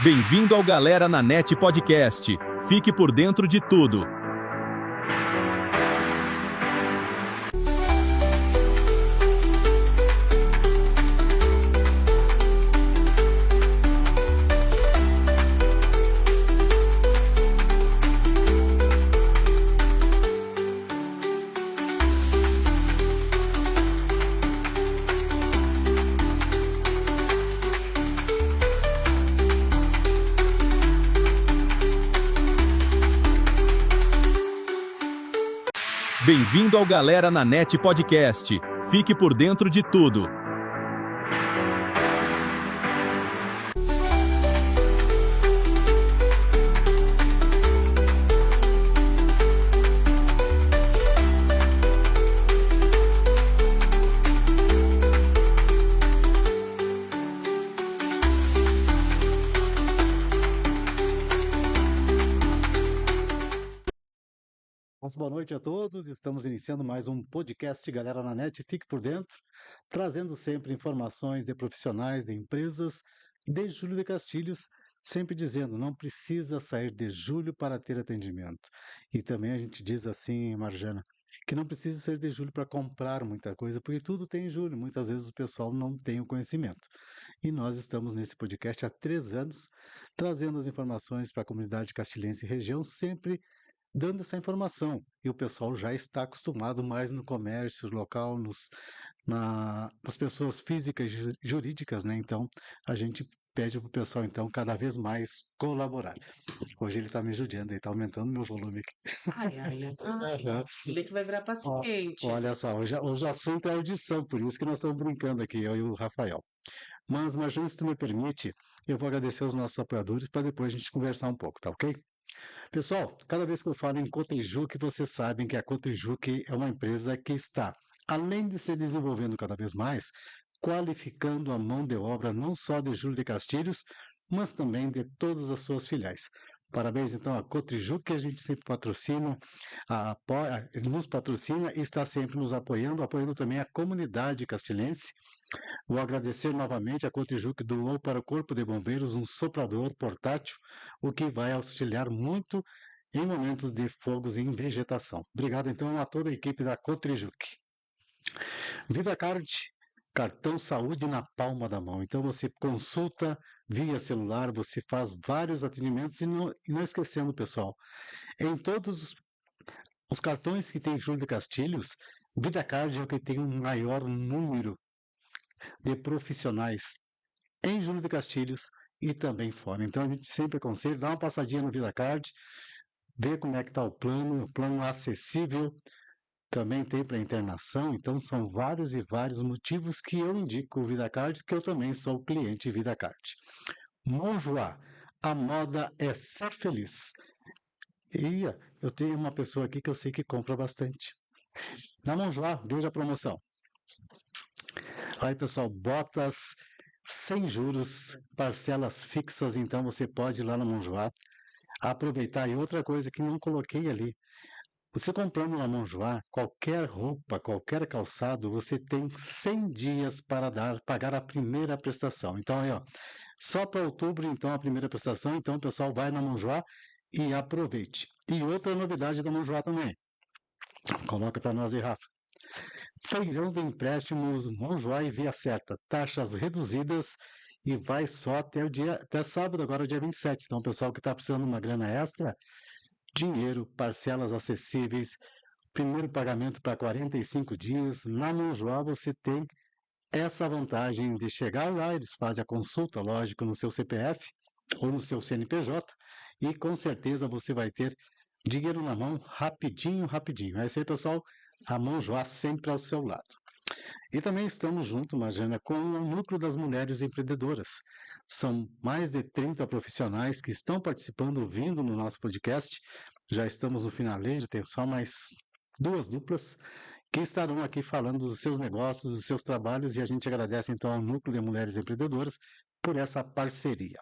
Bem-vindo ao Galera na Net Podcast. Fique por dentro de tudo. Bem-vindo ao Galera na Net Podcast. Fique por dentro de tudo. Boa noite a todos, estamos iniciando mais um podcast Galera na Net, fique por dentro, trazendo sempre informações de profissionais, de empresas, de Júlio de Castilhos, sempre dizendo, não precisa sair de Júlio para ter atendimento. E também a gente diz assim, Marjana, que não precisa sair de Júlio para comprar muita coisa, porque tudo tem em Júlio, muitas vezes o pessoal não tem o conhecimento. E nós estamos nesse podcast há 3 anos, trazendo as informações para a comunidade castilhense e região, sempre dando essa informação. E o pessoal já está acostumado mais no comércio local, nas pessoas físicas e jurídicas, né? Então, a gente pede para o pessoal, então, cada vez mais colaborar. Hoje ele está me judiando, ele está aumentando meu volume aqui. Aham. Ele que vai virar paciente. Olha só, hoje o assunto é audição, por isso que nós estamos brincando aqui, eu e o Rafael. Mas, Marjane, se tu me permite, eu vou agradecer aos nossos apoiadores para depois a gente conversar um pouco, tá ok? Pessoal, cada vez que eu falo em Cotrijuc, vocês sabem que a Cotrijuc é uma empresa que está, além de se desenvolvendo cada vez mais, qualificando a mão de obra não só de Júlio de Castilhos, mas também de todas as suas filiais. Parabéns, então, à Cotrijuc, que a gente sempre patrocina, ele nos patrocina e está sempre nos apoiando, apoiando também a comunidade castilhense. Vou agradecer novamente a Cotrijuc doou para o Corpo de Bombeiros um soprador portátil, o que vai auxiliar muito em momentos de fogos em vegetação. Obrigado então a toda a equipe da Cotrijuc. VivaCard, cartão saúde na palma da mão. Então você consulta via celular, você faz vários atendimentos e não esquecendo, pessoal, em todos os cartões que tem Júlio de Castilhos, VivaCard é o que tem o maior número de profissionais em Júlio de Castilhos e também fora. Então a gente sempre aconselha, dá uma passadinha no VivaCard, ver como é que está o plano acessível, também tem para internação, então são vários e vários motivos que eu indico o VivaCard, que eu também sou cliente VivaCard. Monjoá, a moda é ser feliz. E eu tenho uma pessoa aqui que eu sei que compra bastante. Na Monjoá, veja a promoção. Aí, pessoal, botas sem juros, parcelas fixas, então você pode ir lá na Monjoá aproveitar. E outra coisa que não coloquei ali, você comprando na Monjoá, qualquer roupa, qualquer calçado, você tem 100 dias para pagar a primeira prestação. Então aí, ó, só para outubro, então, a primeira prestação. Então, o pessoal vai na Monjoá e aproveite. E outra novidade da Monjoá também. Coloca para nós aí, Rafa. Feirão de empréstimos Monjoá e Via Certa, taxas reduzidas e vai só até sábado, agora dia 27. Então, pessoal que está precisando de uma grana extra, dinheiro, parcelas acessíveis, primeiro pagamento para 45 dias. Na Monjoá você tem essa vantagem de chegar lá, eles fazem a consulta, lógico, no seu CPF ou no seu CNPJ e com certeza você vai ter dinheiro na mão rapidinho, rapidinho. É isso aí, pessoal. A Monjoá sempre ao seu lado. E também estamos junto, Marjana, com o Núcleo das Mulheres Empreendedoras. São mais de 30 profissionais que estão participando, vindo no nosso podcast. Já estamos no finaleiro, tem só mais 2 duplas que estarão aqui falando dos seus negócios, dos seus trabalhos, e a gente agradece então ao Núcleo de Mulheres Empreendedoras por essa parceria.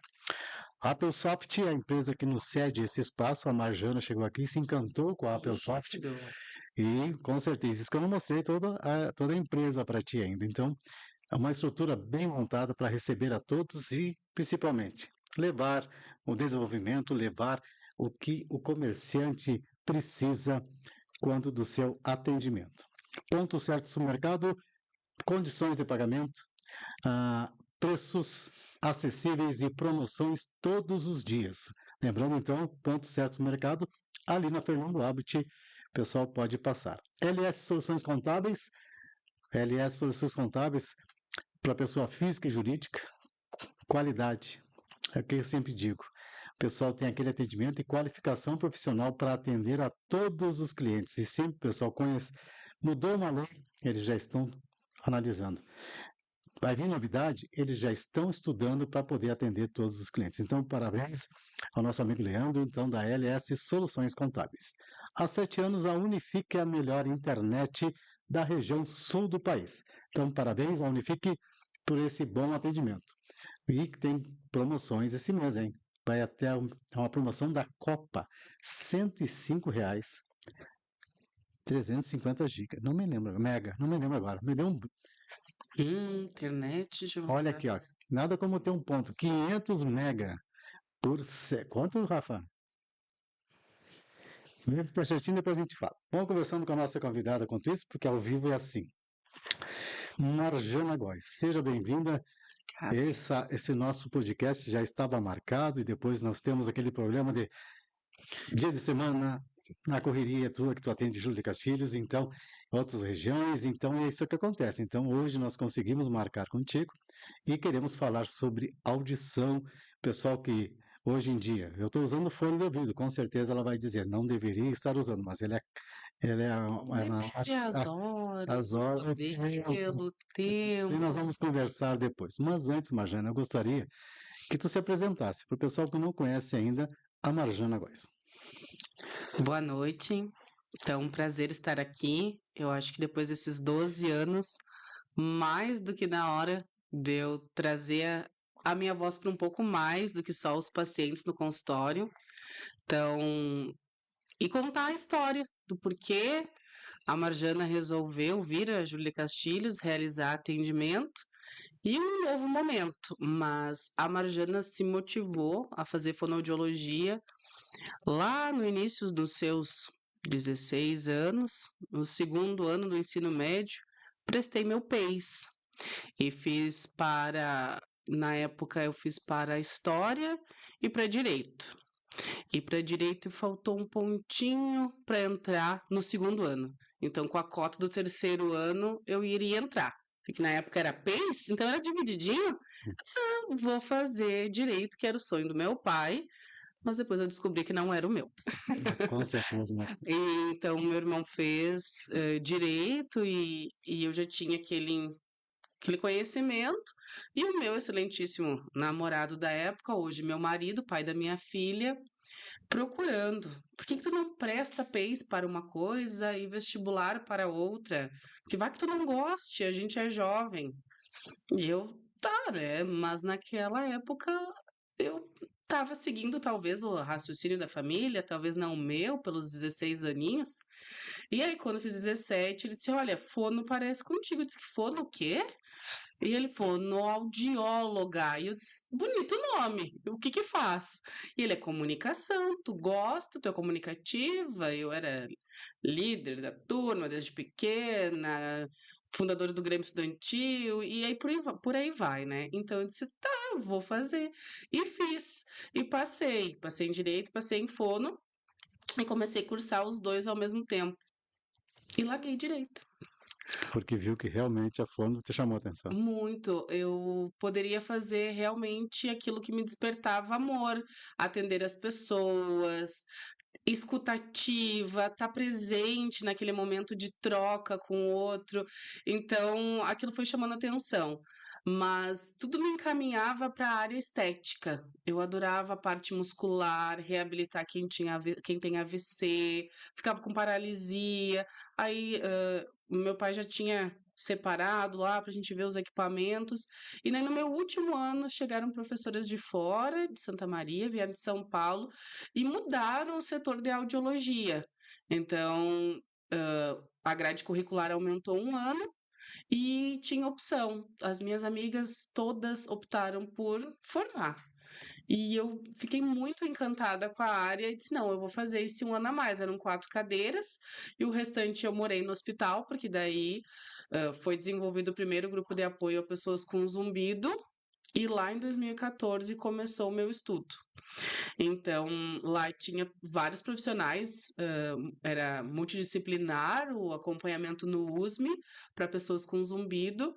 A Applesoft é a empresa que nos cede esse espaço. A Marjana chegou aqui e se encantou com a Applesoft. E com certeza, isso que eu não mostrei toda a empresa para ti ainda. Então, é uma estrutura bem montada para receber a todos e, principalmente, levar o desenvolvimento, levar o que o comerciante precisa quando do seu atendimento. Pontos certos no mercado, condições de pagamento, preços acessíveis e promoções todos os dias. Lembrando, então, pontos certos no mercado, ali na Fernando Abut, o pessoal pode passar. LS Soluções Contábeis para pessoa física e jurídica, qualidade, é o que eu sempre digo. O pessoal tem aquele atendimento e qualificação profissional para atender a todos os clientes. E sempre o pessoal conhece, mudou uma lei, eles já estão analisando. Vai vir novidade, eles já estão estudando para poder atender todos os clientes. Então, parabéns ao nosso amigo Leandro, então, da LS Soluções Contábeis. Há 7 anos, a Unifique é a melhor internet da região sul do país. Então, parabéns à Unifique por esse bom atendimento. E tem promoções esse mês, hein? Vai até uma promoção da Copa, R$ 105, 350 GB. Não me lembro, mega, não me lembro agora. Me deu um. Internet de Olha aqui, ó. Nada como ter um ponto. 500 mega por quanto, Rafa? Vem para certinho, depois a gente fala. Vamos conversando com a nossa convidada quanto isso, porque ao vivo é assim. Marjana Góes, seja bem-vinda. Esse nosso podcast já estava marcado e depois nós temos aquele problema de dia de semana, na correria tua, que tu atende Júlio de Castilhos, então, outras regiões, então é isso que acontece. Então, hoje nós conseguimos marcar contigo e queremos falar sobre audição. Pessoal que, hoje em dia, eu estou usando fone de ouvido, com certeza ela vai dizer, não deveria estar usando, mas Depende as horas, o modelo, tempo. sim, nós vamos conversar depois. Mas antes, Marjana, eu gostaria que tu se apresentasse para o pessoal que não conhece ainda a Marjana Góes. Boa noite. Então, um prazer estar aqui. Eu acho que depois desses 12 anos, mais do que na hora de eu trazer a minha voz para um pouco mais do que só os pacientes no consultório. Então, e contar a história do porquê a Marjana resolveu vir a Júlia Castilhos realizar atendimento e um novo momento. Mas a Marjana se motivou a fazer fonoaudiologia lá no início dos seus 16 anos, no segundo ano do ensino médio, prestei meu PEIs e fiz na época eu fiz para História e para Direito. E para Direito faltou um pontinho para entrar no segundo ano. Então, com a cota do terceiro ano, eu iria entrar. Porque na época era PEIs, então era divididinho. Eu disse, vou fazer Direito, que era o sonho do meu pai, mas depois eu descobri que não era o meu. Com certeza, né? Então, meu irmão fez Direito e eu já tinha aquele conhecimento. E o meu excelentíssimo namorado da época, hoje meu marido, pai da minha filha, procurando. Por que tu não presta PEIs para uma coisa e vestibular para outra? Que vai que tu não goste, a gente é jovem. E eu, tá, né? Mas naquela época eu estava seguindo talvez o raciocínio da família, talvez não o meu, pelos 16 aninhos. E aí, quando eu fiz 17, ele disse: Olha, fono parece contigo. Eu disse: Fono o quê? E ele fonoaudióloga. E eu disse: Bonito nome. O que que faz? E ele é comunicação. Tu gosta, tu é comunicativa. Eu era líder da turma desde pequena, fundadora do Grêmio Estudantil. E aí por aí vai, né? Então eu disse: Tá, vou fazer. E fiz. E passei. Passei em Direito, passei em Fono. E comecei a cursar os dois ao mesmo tempo. E larguei Direito. Porque viu que realmente a fono te chamou a atenção. Muito. Eu poderia fazer realmente aquilo que me despertava amor, atender as pessoas, escutativa, estar presente naquele momento de troca com o outro. Então, aquilo foi chamando atenção. Mas tudo me encaminhava para a área estética. Eu adorava a parte muscular, reabilitar quem tem AVC, ficava com paralisia. Aí, meu pai já tinha separado lá para a gente ver os equipamentos. E daí, no meu último ano, chegaram professoras de fora, de Santa Maria, vieram de São Paulo, e mudaram o setor de audiologia. Então, a grade curricular aumentou um ano e tinha opção. As minhas amigas todas optaram por formar. E eu fiquei muito encantada com a área e disse: não, eu vou fazer esse 1 ano a mais. Eram 4 cadeiras e o restante eu morei no hospital, porque daí foi desenvolvido o primeiro grupo de apoio a pessoas com zumbido. E lá em 2014 começou o meu estudo. Então, lá tinha vários profissionais, era multidisciplinar o acompanhamento no USME para pessoas com zumbido.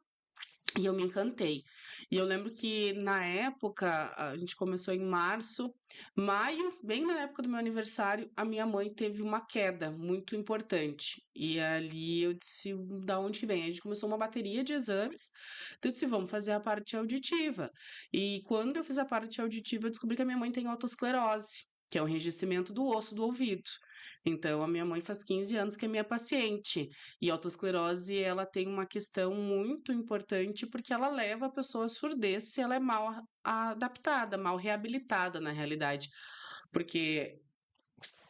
E eu me encantei. E eu lembro que na época, a gente começou em março, maio, bem na época do meu aniversário, a minha mãe teve uma queda muito importante. E ali eu disse, da onde que vem? A gente começou uma bateria de exames, então eu disse, vamos fazer a parte auditiva. E quando eu fiz a parte auditiva, eu descobri que a minha mãe tem otosclerose, que é um enrijecimento do osso do ouvido. Então, a minha mãe faz 15 anos que é minha paciente. E a otosclerose, ela tem uma questão muito importante porque ela leva a pessoa à surdez se ela é mal adaptada, mal reabilitada, na realidade. Porque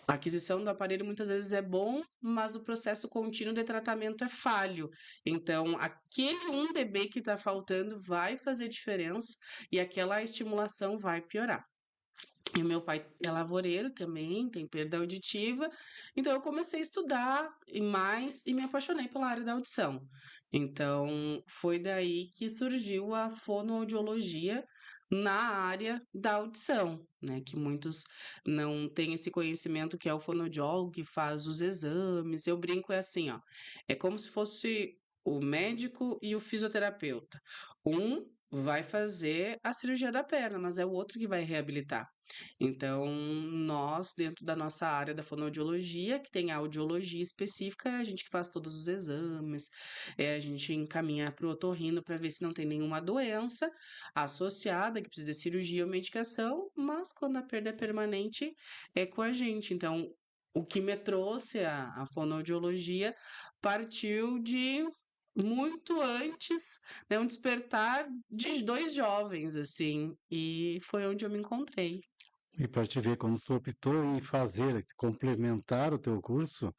a aquisição do aparelho muitas vezes é bom, mas o processo contínuo de tratamento é falho. Então, aquele 1 dB que está faltando vai fazer diferença e aquela estimulação vai piorar. E o meu pai é lavoureiro também, tem perda auditiva. Então, eu comecei a estudar e mais e me apaixonei pela área da audição. Então, foi daí que surgiu a fonoaudiologia na área da audição, né? Que muitos não têm esse conhecimento que é o fonoaudiólogo que faz os exames. Eu brinco, é assim, ó. É como se fosse o médico e o fisioterapeuta. Um vai fazer a cirurgia da perna, mas é o outro que vai reabilitar. Então, nós, dentro da nossa área da fonoaudiologia, que tem a audiologia específica, é a gente que faz todos os exames, a gente encaminha para o otorrino para ver se não tem nenhuma doença associada, que precisa de cirurgia ou medicação, mas quando a perda é permanente, é com a gente. Então, o que me trouxe a fonoaudiologia partiu de muito antes, né, um despertar de 2 jovens, assim, e foi onde eu me encontrei. E para te ver como tu optou em fazer, complementar o teu curso,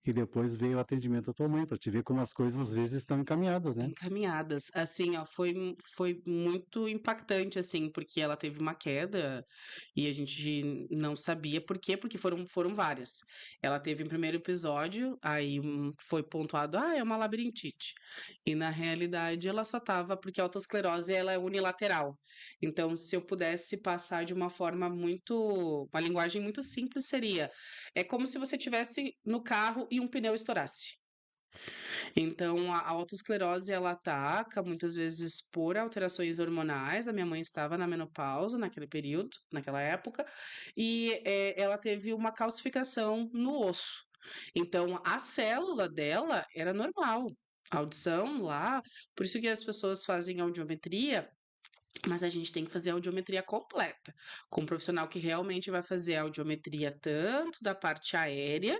e depois veio o atendimento da tua mãe, para te ver como as coisas às vezes estão encaminhadas, né? Encaminhadas. Assim, ó, foi muito impactante, assim, porque ela teve uma queda e a gente não sabia por quê, porque foram várias. Ela teve um primeiro episódio, aí foi pontuado, é uma labirintite. E na realidade ela só tava, porque a autoesclerose ela é unilateral. Então, se eu pudesse passar de uma forma uma linguagem muito simples, seria, é como se você tivesse no carro e um pneu estourasse. Então, a autoesclerose, ela ataca muitas vezes por alterações hormonais. A minha mãe estava na menopausa naquele período, naquela época, e ela teve uma calcificação no osso. Então, a célula dela era normal. A audição lá, por isso que as pessoas fazem audiometria, mas a gente tem que fazer a audiometria completa, com um profissional que realmente vai fazer a audiometria tanto da parte aérea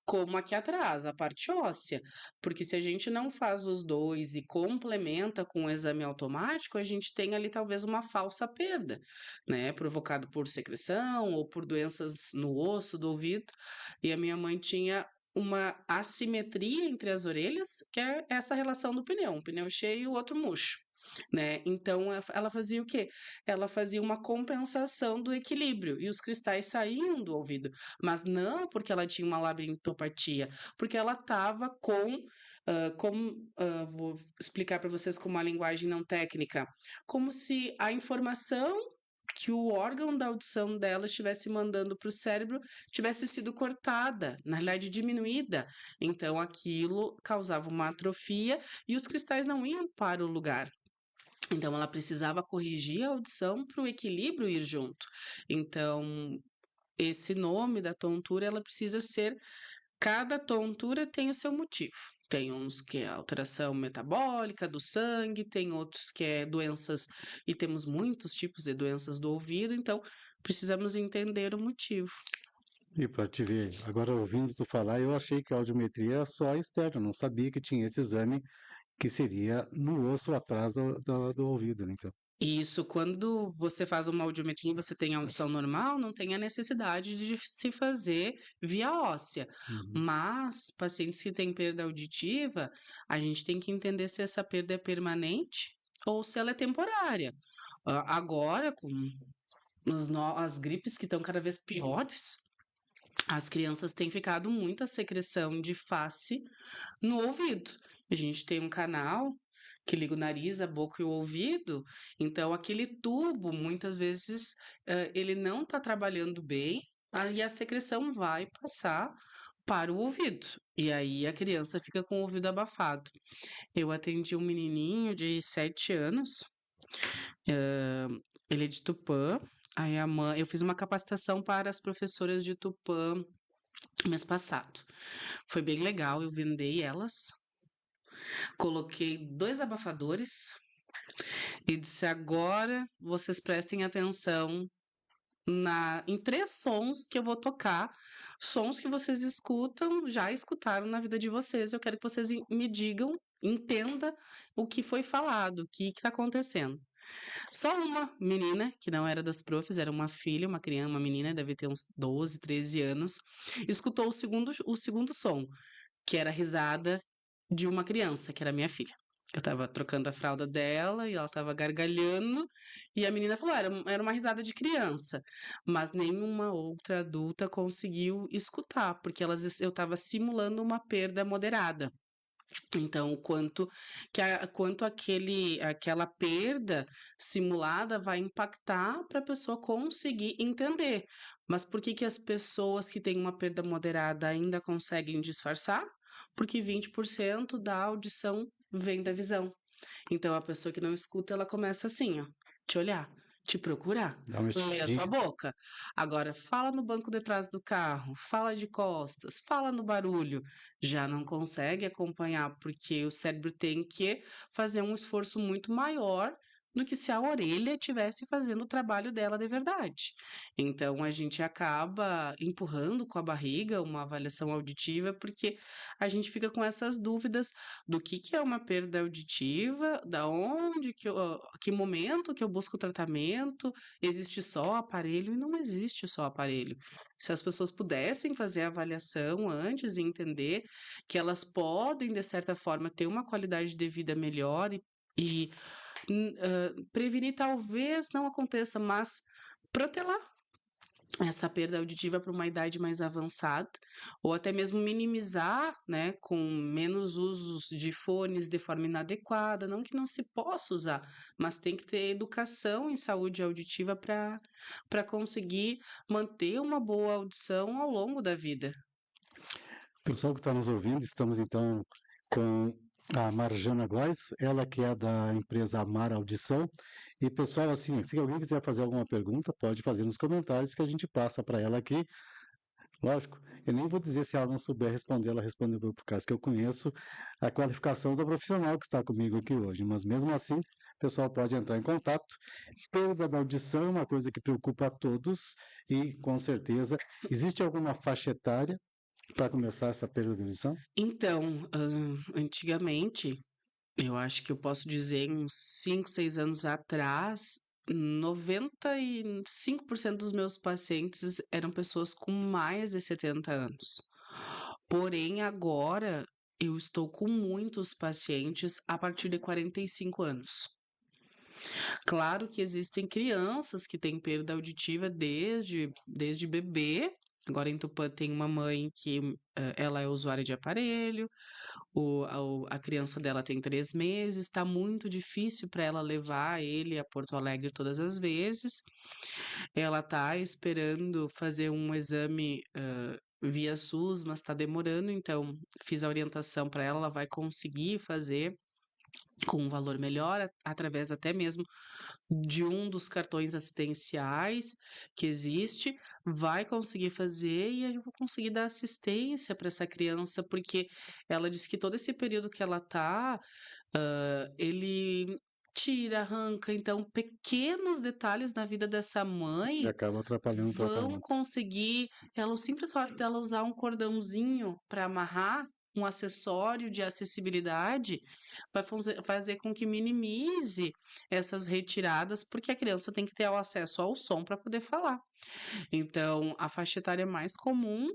como aqui atrás, a parte óssea. Porque se a gente não faz os dois e complementa com o exame automático, a gente tem ali talvez uma falsa perda, né? Provocado por secreção ou por doenças no osso do ouvido. E a minha mãe tinha uma assimetria entre as orelhas, que é essa relação do pneu, um pneu cheio e o outro murcho. Né? Então ela fazia o quê? Ela fazia uma compensação do equilíbrio e os cristais saíam do ouvido, mas não porque ela tinha uma labirintopatia, porque ela estava vou explicar para vocês com uma linguagem não técnica, como se a informação que o órgão da audição dela estivesse mandando para o cérebro tivesse sido cortada, na realidade diminuída. Então aquilo causava uma atrofia e os cristais não iam para o lugar. Então, ela precisava corrigir a audição para o equilíbrio ir junto. Então, esse nome da tontura, ela precisa ser. Cada tontura tem o seu motivo. Tem uns que é alteração metabólica do sangue, tem outros que é doenças, e temos muitos tipos de doenças do ouvido, então precisamos entender o motivo. E para te ver, agora ouvindo tu falar, eu achei que a audiometria era só externa, não sabia que tinha esse exame que seria no osso atrás do ouvido, né? Então, Isso, quando você faz uma audiometria e você tem audição normal, não tem a necessidade de se fazer via óssea. uhum. Mas, pacientes que têm perda auditiva, a gente tem que entender se essa perda é permanente ou se ela é temporária. Agora, com as gripes que estão cada vez piores, as crianças têm ficado muita secreção de face no ouvido. A gente tem um canal que liga o nariz, a boca e o ouvido, então aquele tubo, muitas vezes, ele não está trabalhando bem, aí a secreção vai passar para o ouvido. E aí a criança fica com o ouvido abafado. Eu atendi um menininho de 7 anos, ele é de Tupã. Aí eu fiz uma capacitação para as professoras de Tupã mês passado. Foi bem legal, eu vendei elas, coloquei 2 abafadores e disse: agora vocês prestem atenção em 3 sons que eu vou tocar, sons que vocês escutam, já escutaram na vida de vocês. Eu quero que vocês me digam, entenda o que foi falado, o que está acontecendo. Só uma menina, que não era das profs, era uma filha, uma criança, uma menina, deve ter uns 12, 13 anos, escutou o segundo som, que era a risada de uma criança, que era minha filha. Eu tava trocando a fralda dela e ela tava gargalhando, e a menina falou: era uma risada de criança, mas nenhuma outra adulta conseguiu escutar, porque eu tava simulando uma perda moderada. Então, quanto aquela perda simulada vai impactar para a pessoa conseguir entender. Mas por que as pessoas que têm uma perda moderada ainda conseguem disfarçar? Porque 20% da audição vem da visão. Então, a pessoa que não escuta, ela começa assim, ó, te olhar, te procurar, Dá uma ler a tua esticadinha. boca. Agora, fala no banco de trás do carro, fala de costas, fala no barulho. Já não consegue acompanhar, porque o cérebro tem que fazer um esforço muito maior do que se a orelha estivesse fazendo o trabalho dela de verdade. Então, a gente acaba empurrando com a barriga uma avaliação auditiva, porque a gente fica com essas dúvidas do que é uma perda auditiva, da onde que momento que eu busco tratamento, existe só aparelho e não existe só aparelho. Se as pessoas pudessem fazer a avaliação antes e entender que elas podem, de certa forma, ter uma qualidade de vida melhor e prevenir talvez não aconteça, mas protelar essa perda auditiva para uma idade mais avançada, ou até mesmo minimizar, né, com menos usos de fones de forma inadequada, não que não se possa usar, mas tem que ter educação em saúde auditiva para conseguir manter uma boa audição ao longo da vida. Pessoal que está nos ouvindo, estamos então com a Marjana Góes, ela que é da empresa Amar Audição. E pessoal, assim, se alguém quiser fazer alguma pergunta, pode fazer nos comentários que a gente passa para ela aqui. Lógico, eu nem vou dizer se ela não souber responder, ela respondeu por causa que eu conheço a qualificação do profissional que está comigo aqui hoje, mas mesmo assim, o pessoal pode entrar em contato. Perda da audição é uma coisa que preocupa a todos e, com certeza, existe alguma faixa etária para começar essa perda de audição? Então, antigamente, eu acho que eu posso dizer uns 5, 6 anos atrás, 95% dos meus pacientes eram pessoas com mais de 70 anos. Porém, agora eu estou com muitos pacientes a partir de 45 anos. Claro que existem crianças que têm perda auditiva desde bebê. Agora em Tupã tem uma mãe que ela é usuária de aparelho, a criança dela tem 3 meses, está muito difícil para ela levar ele a Porto Alegre todas as vezes. Ela está esperando fazer um exame via SUS, mas está demorando, então fiz a orientação para ela, ela vai conseguir fazer com um valor melhor, através até mesmo de um dos cartões assistenciais que existe, vai conseguir fazer e eu vou conseguir dar assistência para essa criança, porque ela disse que todo esse período que ela tá, ele tira, arranca, então pequenos detalhes na vida dessa E mãe acaba atrapalhando o vão tratamento. conseguir, ela, o simples fato dela usar um cordãozinho para amarrar, um acessório de acessibilidade, vai fazer com que minimize essas retiradas, porque a criança tem que ter o acesso ao som para poder falar. Então, a faixa etária mais comum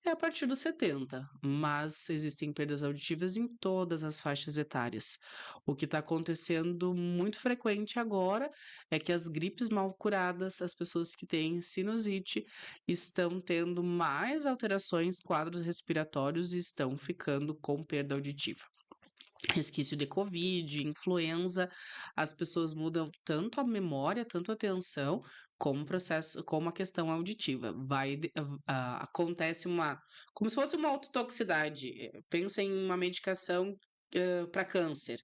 é a partir dos 70, mas existem perdas auditivas em todas as faixas etárias. O que está acontecendo muito frequente agora é que as gripes mal curadas, as pessoas que têm sinusite, estão tendo mais alterações, quadros respiratórios e estão ficando com perda auditiva. Resquício de Covid, influenza, as pessoas mudam tanto a memória, tanto a atenção, como o processo, como a questão auditiva. Acontece como se fosse uma autotoxicidade. Pensa em uma medicação para câncer.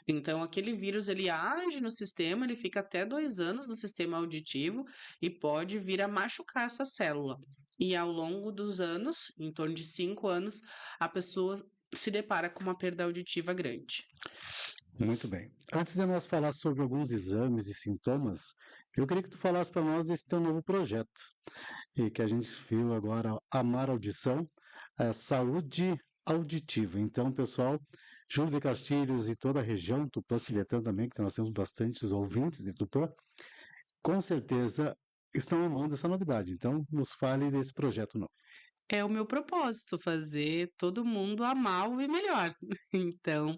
Então, aquele vírus ele age no sistema, ele fica até 2 anos no sistema auditivo e pode vir a machucar essa célula. E ao longo dos anos, em torno de 5 anos, a pessoa se depara com uma perda auditiva grande. Muito bem. Antes de nós falar sobre alguns exames e sintomas, eu queria que tu falasse para nós desse teu novo projeto, e que a gente viu agora, Amar Audição, saúde auditiva. Então, pessoal, Júlio de Castilhos e toda a região, Tupã-Silhetã também, que nós temos bastantes ouvintes de Tupã, com certeza estão amando essa novidade. Então, nos fale desse projeto novo. É o meu propósito, fazer todo mundo amar ouvir melhor. Então,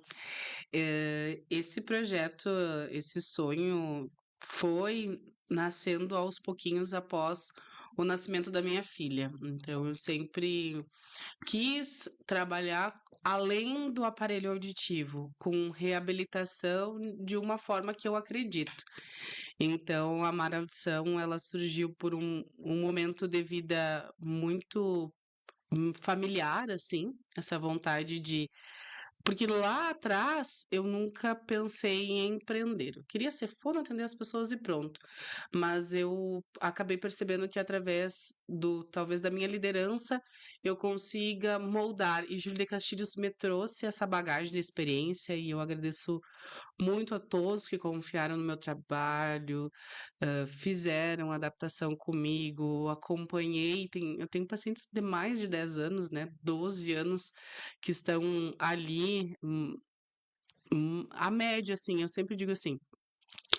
esse projeto, esse sonho foi nascendo aos pouquinhos após o nascimento da minha filha. Então, eu sempre quis trabalhar além do aparelho auditivo, com reabilitação de uma forma que eu acredito. Então, a Amar Audição, ela surgiu por um momento de vida muito familiar, assim, essa vontade de. Porque lá atrás eu nunca pensei em empreender. Eu queria ser fono, atender as pessoas e pronto. Mas eu acabei percebendo que através talvez da minha liderança, eu consiga moldar. E Júlia de Castilhos me trouxe essa bagagem de experiência e eu agradeço muito a todos que confiaram no meu trabalho, fizeram adaptação comigo, acompanhei. Eu tenho pacientes de mais de 10 anos, né? 12 anos que estão ali. A média, assim, eu sempre digo assim.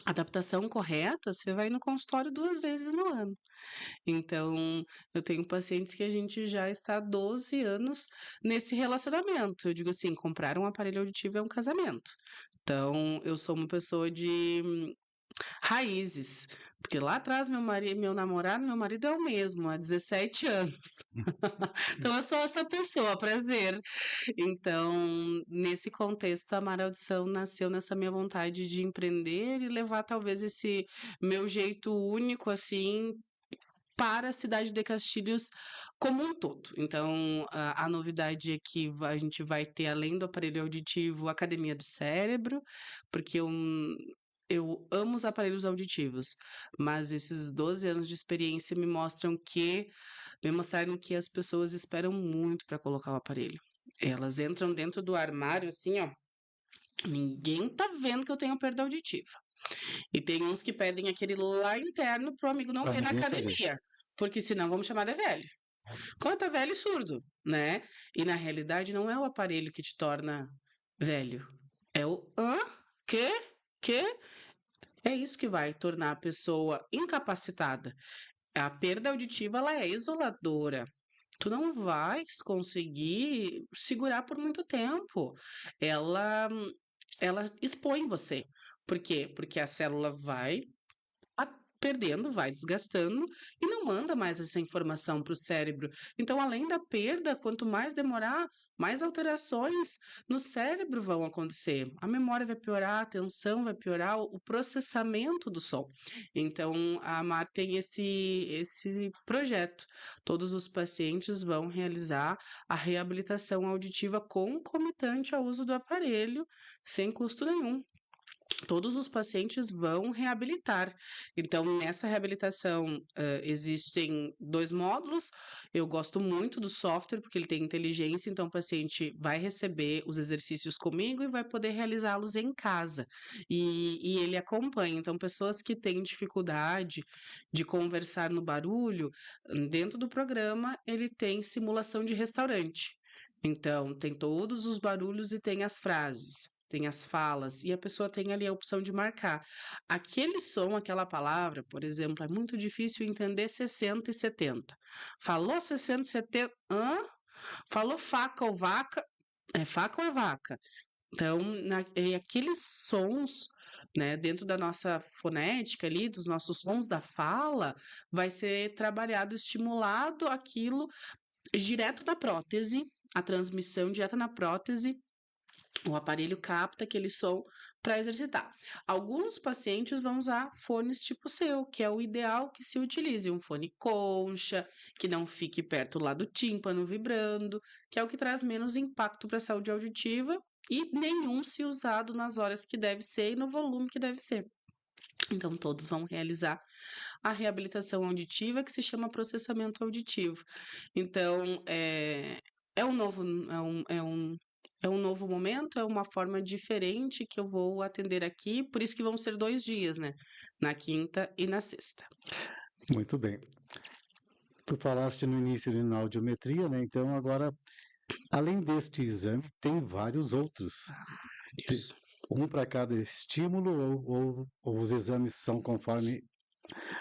Adaptação correta, você vai no consultório 2 vezes no ano. Então, eu tenho pacientes que a gente já está há 12 anos nesse relacionamento. Eu digo assim, comprar um aparelho auditivo é um casamento. Então, eu sou uma pessoa de raízes. Porque lá atrás, meu marido é o mesmo, há 17 anos. Então, eu sou essa pessoa, prazer. Então, nesse contexto, a Amar Audição nasceu nessa minha vontade de empreender e levar talvez esse meu jeito único, assim, para a cidade de Castilhos como um todo. Então, a novidade é que a gente vai ter, além do aparelho auditivo, a Academia do Cérebro, porque eu amo os aparelhos auditivos, mas esses 12 anos de experiência me mostraram que as pessoas esperam muito para colocar o aparelho. Elas entram dentro do armário assim, ó. Ninguém tá vendo que eu tenho perda auditiva. E tem uns que pedem aquele lá interno pro amigo não Pra ver na ninguém saber. academia. Porque senão vamos chamar de velho. Quando tá velho e surdo, né? E na realidade não é o aparelho que te torna velho. É o quê? Quê? É isso que vai tornar a pessoa incapacitada. A perda auditiva, ela é isoladora. Tu não vais conseguir segurar por muito tempo. Ela, ela expõe você. Por quê? Porque a célula vai perdendo, vai desgastando e não manda mais essa informação para o cérebro. Então, além da perda, quanto mais demorar, mais alterações no cérebro vão acontecer. A memória vai piorar, a atenção vai piorar, o processamento do som. Então, a AMAR tem esse projeto. Todos os pacientes vão realizar a reabilitação auditiva concomitante ao uso do aparelho, sem custo nenhum. Todos os pacientes vão reabilitar. Então, nessa reabilitação, existem 2 módulos. Eu gosto muito do software, porque ele tem inteligência, então o paciente vai receber os exercícios comigo e vai poder realizá-los em casa. E ele acompanha. Então, pessoas que têm dificuldade de conversar no barulho, dentro do programa, ele tem simulação de restaurante. Então, tem todos os barulhos e tem as frases. tem as falas, e a pessoa tem ali a opção de marcar. Aquele som, aquela palavra, por exemplo, é muito difícil entender 60 e 70. Falou 60 e 70, falou faca ou vaca, é faca ou é vaca? Então, aqueles sons, né, dentro da nossa fonética ali, dos nossos sons da fala, vai ser trabalhado, estimulado aquilo direto na prótese, a transmissão direta na prótese, o aparelho capta aquele som para exercitar. Alguns pacientes vão usar fones tipo seu, que é o ideal que se utilize um fone concha, que não fique perto lá do tímpano vibrando, que é o que traz menos impacto para a saúde auditiva e nenhum se usado nas horas que deve ser e no volume que deve ser. Então, todos vão realizar a reabilitação auditiva, que se chama processamento auditivo. Então, é um novo, é um novo momento, é uma forma diferente que eu vou atender aqui, por isso que vão ser 2 dias, né? Na quinta e na sexta. Muito bem. Tu falaste no início ali na audiometria, né? Então, agora, além deste exame, tem vários outros. Isso. Um para cada estímulo ou os exames são conforme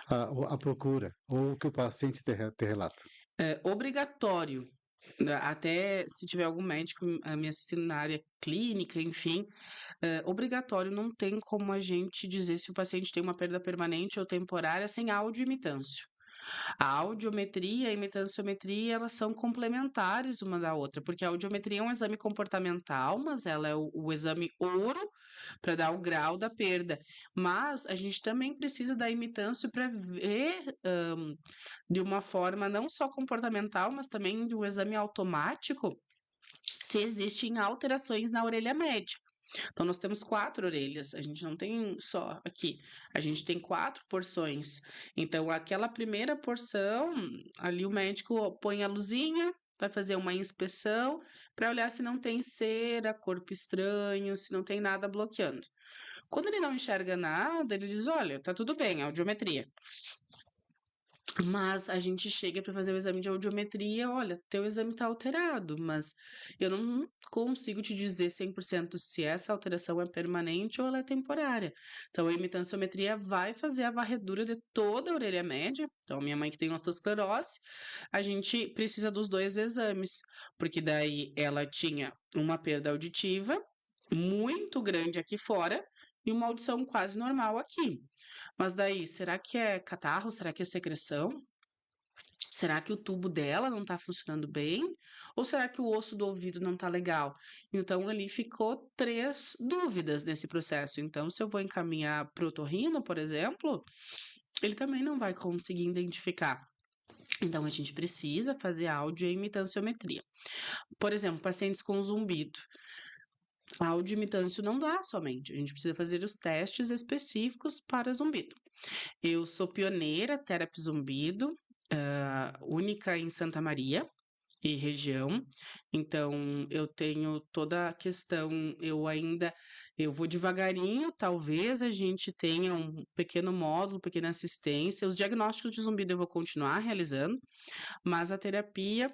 a procura ou o que o paciente te relata? É obrigatório, né, até se tiver algum médico me assistindo na área clínica, enfim, obrigatório, não tem como a gente dizer se o paciente tem uma perda permanente ou temporária sem áudio imitância. A audiometria e a imitanciometria, elas são complementares uma da outra, porque a audiometria é um exame comportamental, mas ela é o exame ouro para dar o grau da perda. Mas a gente também precisa da imitância para ver de uma forma não só comportamental, mas também de um exame automático, se existem alterações na orelha média. Então, nós temos 4 orelhas, a gente não tem só aqui, a gente tem 4 porções. Então, aquela primeira porção, ali o médico põe a luzinha, vai fazer uma inspeção para olhar se não tem cera, corpo estranho, se não tem nada bloqueando. Quando ele não enxerga nada, ele diz: olha, tá tudo bem, audiometria. Mas a gente chega para fazer o exame de audiometria, olha, teu exame está alterado, mas eu não consigo te dizer 100% se essa alteração é permanente ou ela é temporária. Então, a imitanciometria vai fazer a varredura de toda a orelha média. Então, minha mãe que tem otosclerose, a gente precisa dos 2 exames, porque daí ela tinha uma perda auditiva muito grande aqui fora e uma audição quase normal aqui. Mas daí, será que é catarro? Será que é secreção? Será que o tubo dela não está funcionando bem? Ou será que o osso do ouvido não está legal? Então, ali ficou 3 dúvidas nesse processo. Então, se eu vou encaminhar para o otorrino, por exemplo, ele também não vai conseguir identificar. Então, a gente precisa fazer áudio e imitanciometria. Por exemplo, pacientes com zumbido. A audioimitância não dá somente, a gente precisa fazer os testes específicos para zumbido. Eu sou pioneira Therapy Zumbido, única em Santa Maria e região, então eu tenho toda a questão, eu vou devagarinho, talvez a gente tenha um pequeno módulo, pequena assistência, os diagnósticos de zumbido eu vou continuar realizando, mas a terapia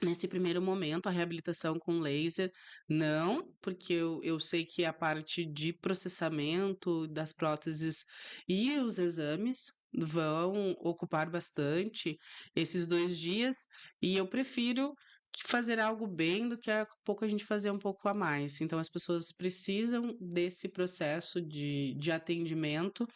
nesse primeiro momento, a reabilitação com laser, não, porque eu sei que a parte de processamento das próteses e os exames vão ocupar bastante esses 2 dias, e eu prefiro fazer algo bem do que a pouco a gente fazer um pouco a mais. Então, as pessoas precisam desse processo de atendimento.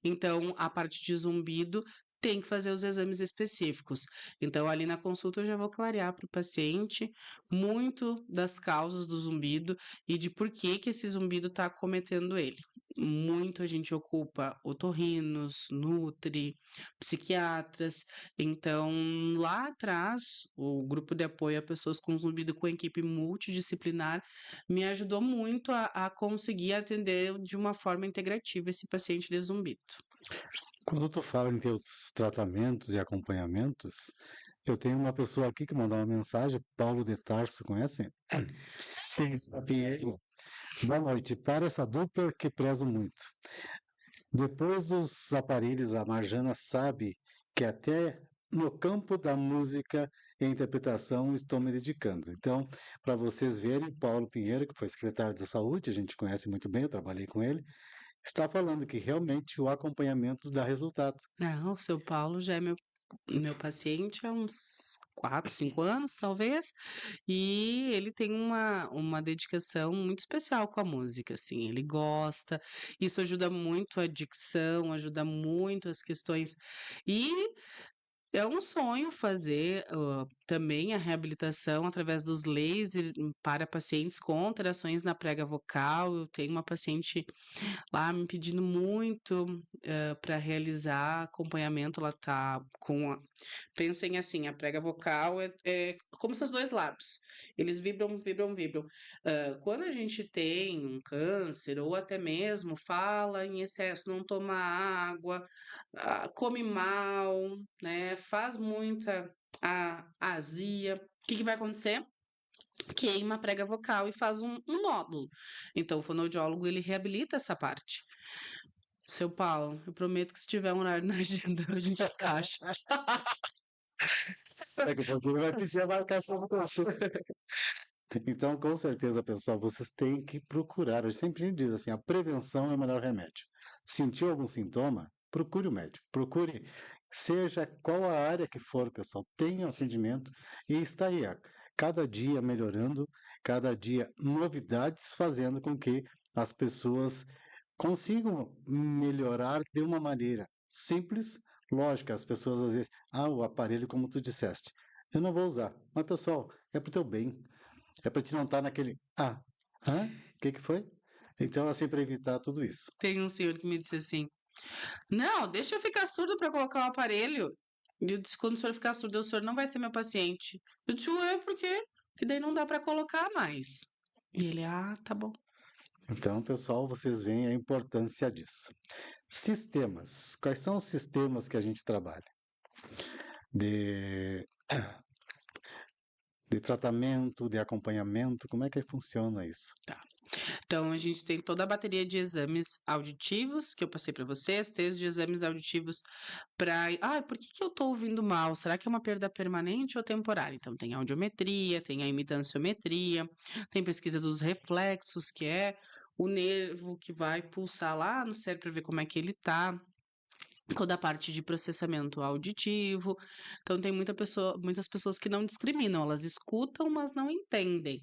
Então, a parte de zumbido tem que fazer os exames específicos. Então, ali na consulta, eu já vou clarear para o paciente muito das causas do zumbido e de por que esse zumbido está acometendo ele. Muito a gente ocupa otorrinos, nutri, psiquiatras. Então, lá atrás, o grupo de apoio a pessoas com zumbido com equipe multidisciplinar me ajudou muito a conseguir atender de uma forma integrativa esse paciente de zumbido. Quando tu fala em teus tratamentos e acompanhamentos, eu tenho uma pessoa aqui que mandou uma mensagem, Paulo de Tarso, conhece? Boa noite, para essa dupla que prezo muito. Depois dos aparelhos, a Marjana sabe que até no campo da música e a interpretação estou me dedicando. Então, para vocês verem, Paulo Pinheiro, que foi secretário da Saúde, a gente conhece muito bem, eu trabalhei com ele, está falando que realmente o acompanhamento dá resultado. Não, o seu Paulo já é meu paciente há uns 4, 5 anos, talvez, e ele tem uma dedicação muito especial com a música, assim, ele gosta, isso ajuda muito a dicção, ajuda muito as questões. E é um sonho fazer também a reabilitação através dos laser para pacientes com alterações na prega vocal. Eu tenho uma paciente lá me pedindo muito para realizar acompanhamento. Ela tá com pensem assim, a prega vocal é como se os dois lábios. Eles vibram, vibram, vibram. Quando a gente tem um câncer, ou até mesmo fala em excesso, não toma água, come mal, né? Faz muita azia. O que vai acontecer? Queima a prega vocal e faz um nódulo. Então, o fonoaudiólogo, ele reabilita essa parte. Seu Paulo, eu prometo que se tiver um horário na agenda, a gente encaixa. Daqui a pouquinho vai pedir a marcação do consulta. Então, com certeza, pessoal, vocês têm que procurar. Eu sempre digo assim, a prevenção é o melhor remédio. Sentiu algum sintoma? Procure o médico. Procure, seja qual a área que for, pessoal, tenha atendimento e está aí, cada dia melhorando, cada dia novidades fazendo com que as pessoas consigam melhorar de uma maneira simples. Lógico, as pessoas às vezes, o aparelho, como tu disseste, eu não vou usar. Mas, pessoal, é para o teu bem. É para te não estar naquele, o que foi? Então, assim, para evitar tudo isso. Tem um senhor que me disse assim: não, deixa eu ficar surdo para colocar o aparelho. E eu disse: quando o senhor ficar surdo, o senhor não vai ser meu paciente. Eu disse: ué, por quê? Que daí não dá para colocar mais. E ele: tá bom. Então, pessoal, vocês veem a importância disso. Sistemas. Quais são os sistemas que a gente trabalha? De tratamento, de acompanhamento, como é que funciona isso? Então, a gente tem toda a bateria de exames auditivos que eu passei para vocês, textos de exames auditivos para. Por que eu estou ouvindo mal? Será que é uma perda permanente ou temporária? Então, tem audiometria, tem a imitanciometria, tem pesquisa dos reflexos, que é o nervo que vai pulsar lá no cérebro para ver como é que ele está. Toda a parte de processamento auditivo. Então, tem muitas pessoas que não discriminam, elas escutam, mas não entendem.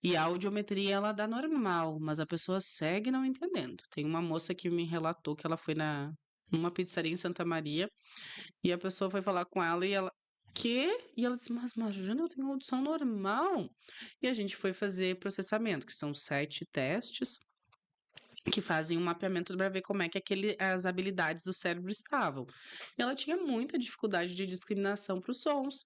E a audiometria, ela dá normal, mas a pessoa segue não entendendo. Tem uma moça que me relatou que ela foi numa pizzaria em Santa Maria e a pessoa foi falar com ela e ela. Quê? E ela disse: mas Marjana, eu tenho audição normal. E a gente foi fazer processamento, que são 7 testes que fazem um mapeamento para ver como é que as habilidades do cérebro estavam. E ela tinha muita dificuldade de discriminação para os sons.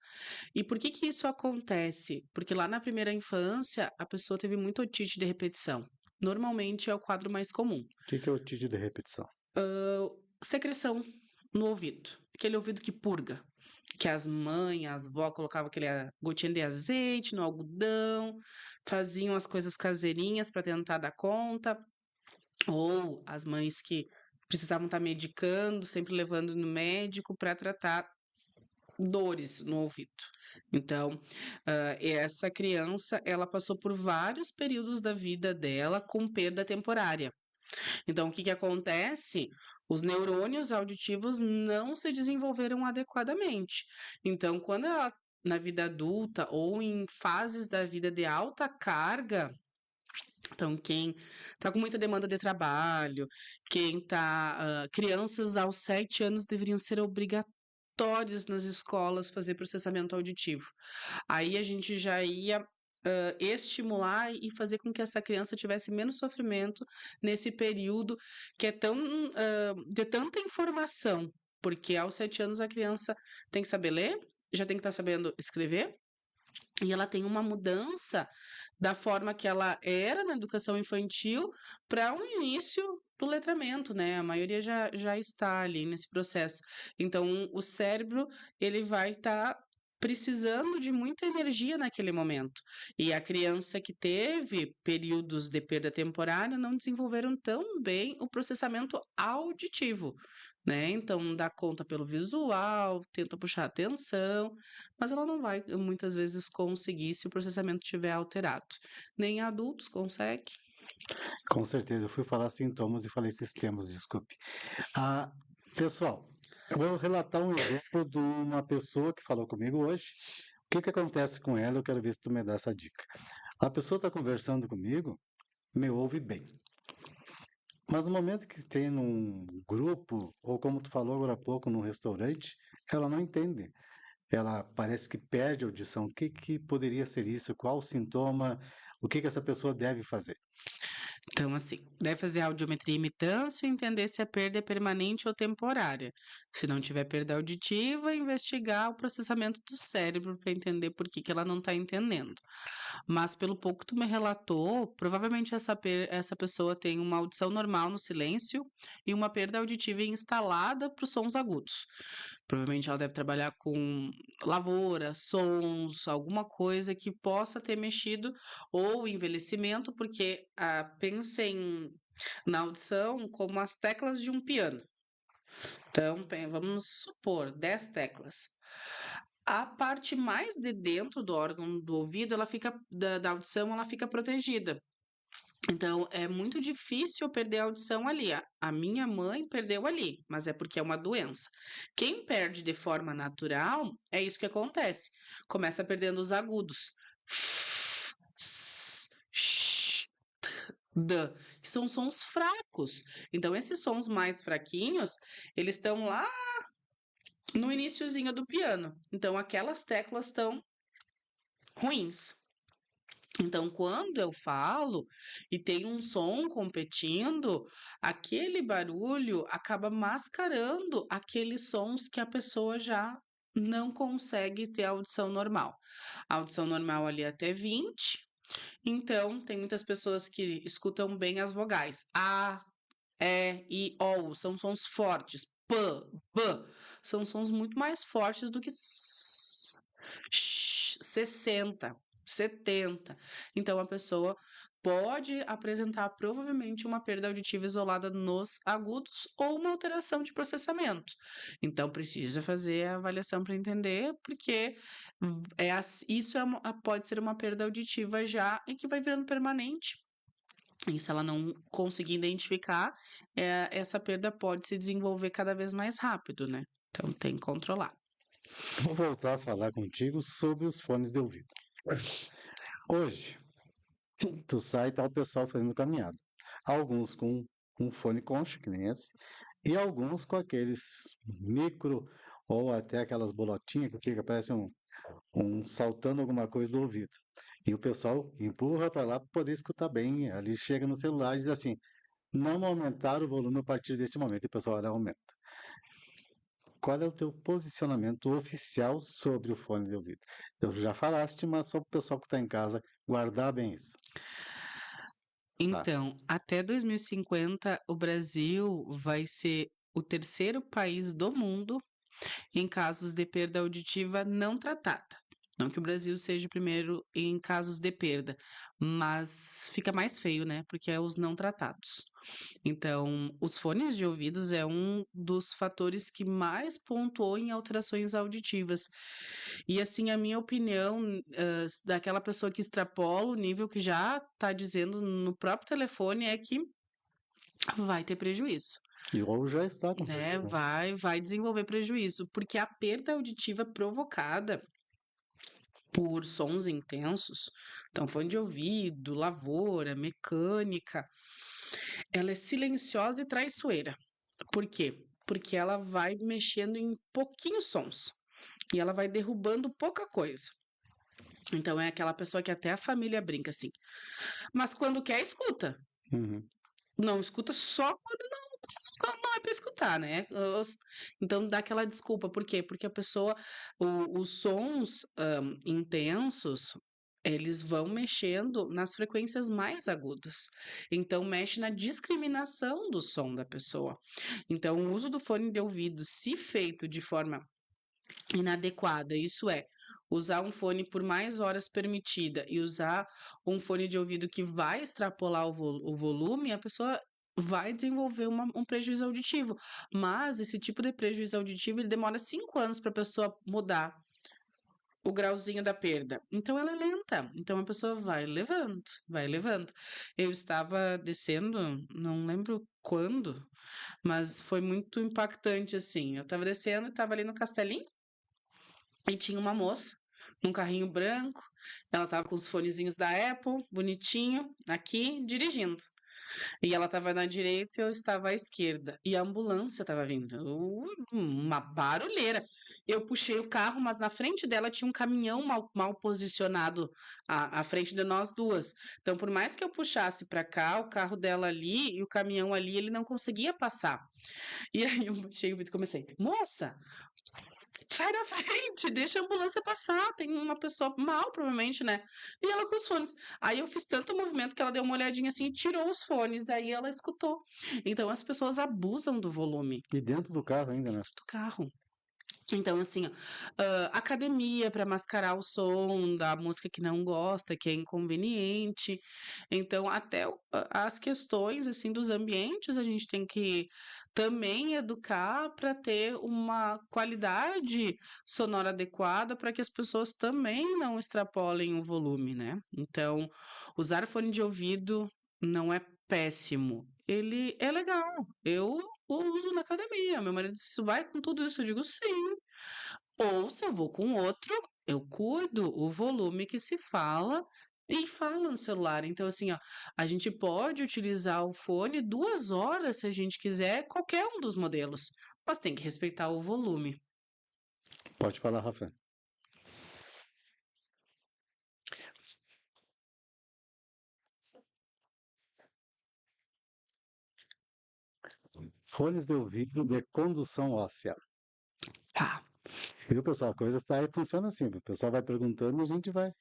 E por que isso acontece? Porque lá na primeira infância, a pessoa teve muita otite de repetição. Normalmente é o quadro mais comum. O que é otite de repetição? Secreção no ouvido. Aquele ouvido que purga. Que as mães, as vó colocavam aquele gotinha de azeite no algodão, faziam as coisas caseirinhas para tentar dar conta. Ou as mães que precisavam estar medicando, sempre levando no médico para tratar dores no ouvido. Então, essa criança, ela passou por vários períodos da vida dela com perda temporária. Então, o que acontece? Os neurônios auditivos não se desenvolveram adequadamente. Então, quando ela, na vida adulta ou em fases da vida de alta carga, então, quem está com muita demanda de trabalho, crianças aos 7 anos deveriam ser obrigatórias nas escolas fazer processamento auditivo. Aí a gente já ia estimular e fazer com que essa criança tivesse menos sofrimento nesse período que é de tanta informação, porque aos 7 anos a criança tem que saber ler, já tem que estar sabendo escrever, e ela tem uma mudança da forma que ela era na educação infantil para o início do letramento, né? A maioria já está ali nesse processo. Então, o cérebro, ele vai estar precisando de muita energia naquele momento. E a criança que teve períodos de perda temporária não desenvolveram tão bem o processamento auditivo, né? Então dá conta pelo visual, tenta puxar atenção, mas ela não vai muitas vezes conseguir se o processamento estiver alterado. Nem adultos conseguem. Com certeza, eu fui falar sintomas e falei sistemas, desculpe. Ah, pessoal, eu vou relatar um exemplo de uma pessoa que falou comigo hoje. O que que acontece com ela? Eu quero ver se tu me dá essa dica. A pessoa está conversando comigo, me ouve bem. Mas no momento que tem num grupo, ou como tu falou agora há pouco, num restaurante, ela não entende. Ela parece que perde a audição. O que que poderia ser isso? Qual o sintoma? O que que essa pessoa deve fazer? Então, assim, deve fazer audiometria e imitância e entender se a perda é permanente ou temporária. Se não tiver perda auditiva, investigar o processamento do cérebro para entender por que ela não está entendendo. Mas pelo pouco que tu me relatou, provavelmente essa pessoa tem uma audição normal no silêncio e uma perda auditiva instalada para os sons agudos. Provavelmente ela deve trabalhar com lavoura, sons, alguma coisa que possa ter mexido, ou envelhecimento, porque pensem na audição como as teclas de um piano. Então, vamos supor 10 teclas. A parte mais de dentro do órgão do ouvido, ela fica da audição, ela fica protegida. Então, é muito difícil eu perder a audição ali. A minha mãe perdeu ali, mas é porque é uma doença. Quem perde de forma natural, é isso que acontece. Começa perdendo os agudos. D. São sons fracos. Então, esses sons mais fraquinhos, eles estão lá no iniciozinho do piano. Então, aquelas teclas estão ruins. Então, quando eu falo e tem um som competindo, aquele barulho acaba mascarando aqueles sons que a pessoa já não consegue ter audição normal. A audição normal ali é até 20, então tem muitas pessoas que escutam bem as vogais. A, E, I, O, são sons fortes. P, B, são sons muito mais fortes do que 60, 70. Então, a pessoa pode apresentar provavelmente uma perda auditiva isolada nos agudos ou uma alteração de processamento. Então, precisa fazer a avaliação para entender, porque isso pode ser uma perda auditiva já e que vai virando permanente. E se ela não conseguir identificar, essa perda pode se desenvolver cada vez mais rápido, né? Então, tem que controlar. Vou voltar a falar contigo sobre os fones de ouvido. Hoje, tu sai e tá o pessoal fazendo caminhada. Alguns com um fone concha, que nem esse, e alguns com aqueles micro ou até aquelas bolotinhas que fica, parece um saltando alguma coisa do ouvido. E o pessoal empurra para lá para poder escutar bem. Ali chega no celular e diz assim: não aumentar o volume a partir deste momento. E o pessoal aumenta. Qual é o teu posicionamento oficial sobre o fone de ouvido? Eu já falaste, mas só para o pessoal que está em casa guardar bem isso. Então, até 2050, o Brasil vai ser o terceiro país do mundo em casos de perda auditiva não tratada. Não que o Brasil seja o primeiro em casos de perda, mas fica mais feio, né? Porque é os não tratados. Então, os fones de ouvidos é um dos fatores que mais pontuou em alterações auditivas. E assim, a minha opinião, daquela pessoa que extrapola o nível que já está dizendo no próprio telefone é que vai ter prejuízo. E ou já está com Né? prejuízo. Vai desenvolver prejuízo, porque a perda auditiva provocada por sons intensos, então fone de ouvido, lavoura, mecânica, ela é silenciosa e traiçoeira. Por quê? Porque ela vai mexendo em pouquinhos sons e ela vai derrubando pouca coisa. Então é aquela pessoa que até a família brinca assim. Mas quando quer, escuta. Uhum. Não escuta só quando não é para escutar, né? Então dá aquela desculpa. Por quê? Porque a pessoa, os sons intensos, eles vão mexendo nas frequências mais agudas. Então mexe na discriminação do som da pessoa. Então o uso do fone de ouvido, se feito de forma inadequada, isso é, usar um fone por mais horas permitida e usar um fone de ouvido que vai extrapolar o volume, a pessoa vai desenvolver um prejuízo auditivo. Mas esse tipo de prejuízo auditivo, ele demora 5 anos para a pessoa mudar o grauzinho da perda. Então ela é lenta. Então a pessoa vai levando, vai levando. Eu estava descendo, não lembro quando, mas foi muito impactante assim. Eu estava descendo e estava ali no Castelinho e tinha uma moça num carrinho branco. Ela estava com os fonezinhos da Apple, bonitinho, aqui, dirigindo. E ela estava na direita e eu estava à esquerda. E a ambulância estava vindo. Uma barulheira. Eu puxei o carro, mas na frente dela tinha um caminhão mal posicionado à frente de nós duas. Então, por mais que eu puxasse para cá, o carro dela ali e o caminhão ali, ele não conseguia passar. E aí eu puxei o vidro e comecei: Moça, sai da frente, deixa a ambulância passar. Tem uma pessoa mal, provavelmente, né? E ela com os fones. Aí eu fiz tanto movimento que ela deu uma olhadinha assim e tirou os fones. Daí ela escutou. Então as pessoas abusam do volume E dentro do carro ainda, né? do carro. Então, assim, ó, academia para mascarar o som da música que não gosta, que é inconveniente. Então, até as questões, assim, dos ambientes, a gente tem que também educar para ter uma qualidade sonora adequada para que as pessoas também não extrapolem o volume, né? Então, usar fone de ouvido não é péssimo. Ele é legal. Eu uso na academia. Meu marido disse: vai com tudo isso? Eu digo sim. Ou se eu vou com outro, eu cuido o volume que se fala e fala no celular. Então, assim, ó, a gente pode utilizar o fone 2 horas se a gente quiser, qualquer um dos modelos, mas tem que respeitar o volume. Pode falar, Rafa. Fones de ouvido de condução óssea. Tá. Viu, pessoal? A coisa funciona assim, viu? O pessoal vai perguntando e a gente vai.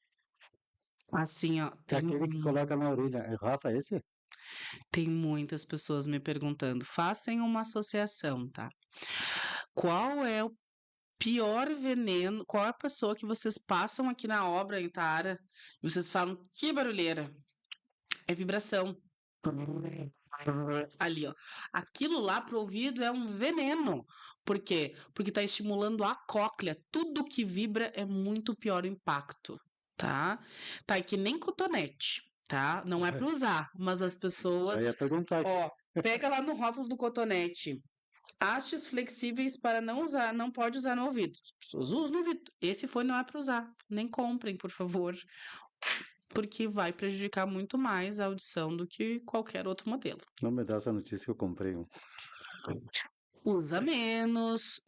Assim, ó, É aquele que coloca na orelha. É, Rafa, esse? tem muitas pessoas me perguntando. Façam uma associação, tá? Qual é o pior veneno? Qual é a pessoa que vocês passam aqui na obra em Tara e vocês falam que barulheira? É vibração. Ali, ó. Aquilo lá pro ouvido é um veneno. Por quê? Porque tá estimulando a cóclea. Tudo que vibra é muito pior o impacto, tá? Tá, e que nem cotonete, tá? Não é para usar, mas as pessoas, Eu ia perguntar aqui. ó, pega lá no rótulo do cotonete. Hastes flexíveis para não usar, não pode usar no ouvido. As pessoas usam no ouvido. Esse fone não é para usar. Nem comprem, por favor, porque vai prejudicar muito mais a audição do que qualquer outro modelo. Não me dá essa notícia que eu comprei um. Usa menos,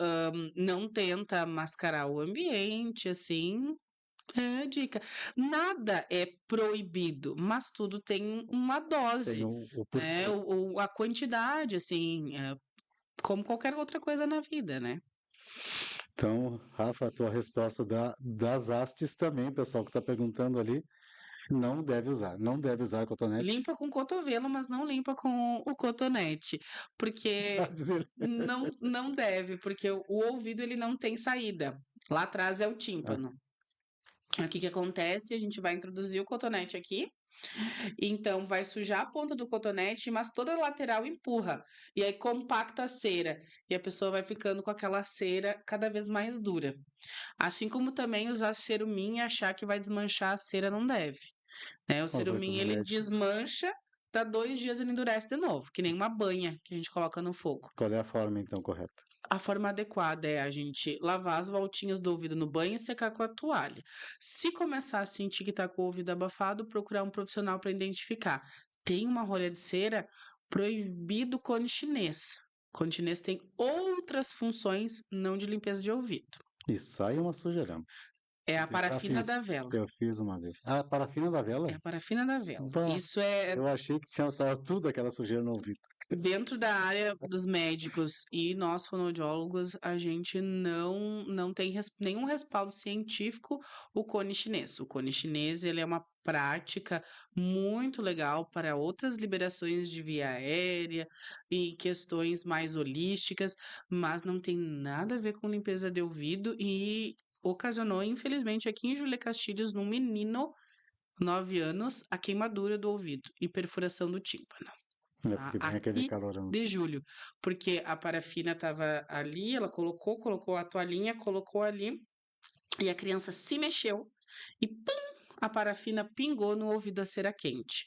não tenta mascarar o ambiente, assim, é a dica. Nada é proibido, mas tudo tem uma Tem dose, o né? porquê. A quantidade, assim, como qualquer outra coisa na vida, né? Então, Rafa, a tua resposta das hastes também, pessoal que está perguntando ali, não deve usar. Não deve usar cotonete. Limpa com o cotovelo, mas não limpa com o cotonete, porque não deve, porque o ouvido ele não tem saída. Lá atrás é o Ah, tímpano. O que que acontece? A gente vai introduzir o cotonete aqui, então vai sujar a ponta do cotonete, mas toda a lateral empurra, e aí compacta a cera, e a pessoa vai ficando com aquela cera cada vez mais dura. Assim como também usar ceruminho e achar que vai desmanchar a cera, não deve, né? O os ceruminho ele ortopédicos. desmancha, dá 2 dias ele endurece de novo, que nem uma banha que a gente coloca no fogo. Qual é a forma, então, correta? A forma adequada é a gente lavar as voltinhas do ouvido no banho e secar com a toalha. Se começar a sentir que está com o ouvido abafado, procurar um profissional para identificar. Tem uma rolha de cera, proibido cone chinês. Cone chinês tem outras funções, não de limpeza de ouvido. E sai uma sujeirão. É a Eu já parafina fiz. da vela. Eu fiz uma vez. Ah, parafina da É vela? a parafina da vela. Bah, Isso é eu achei que tinha tava tudo aquela sujeira no ouvido. dentro da área dos médicos e nós fonoaudiólogos, a gente não tem nenhum respaldo científico o cone chinês. O cone chinês, ele é uma prática muito legal para outras liberações de via aérea e questões mais holísticas, mas não tem nada a ver com limpeza de ouvido e ocasionou, infelizmente, aqui em Júlia Castilhos, num menino, 9 anos, a queimadura do ouvido e perfuração do tímpano. É tá? porque vem aquele Aqui calorão. de julho, porque a parafina estava ali, ela colocou a toalhinha, colocou ali, e a criança se mexeu e pum, a parafina pingou no ouvido da cera quente.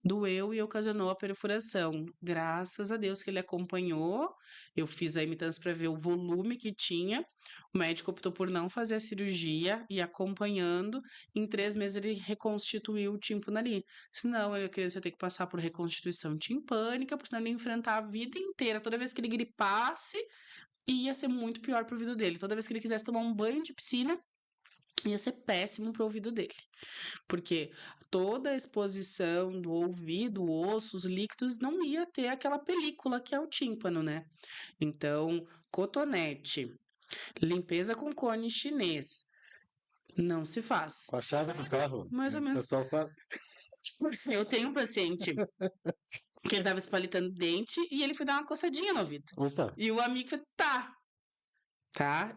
Doeu e ocasionou a perfuração. Graças a Deus que ele acompanhou. Eu fiz a imitância para ver o volume que tinha. O médico optou por não fazer a cirurgia e acompanhando. Em 3 meses ele reconstituiu o tímpano ali. Senão a criança ia ter que passar por reconstituição timpânica, porque senão ele ia enfrentar a vida inteira. Toda vez que ele gripasse, ia ser muito pior pro ouvido dele. Toda vez que ele quisesse tomar um banho de piscina, ia ser péssimo pro ouvido dele. Porque toda a exposição do ouvido, o osso, os líquidos, não ia ter aquela película que é o tímpano, né? Então, cotonete, limpeza com cone chinês, não se faz. Com a chave do carro, Mais ou o menos. pessoal fala. Eu tenho um paciente que ele tava espalitando dente e ele foi dar uma coçadinha no ouvido. Opa, E o amigo falou, tá.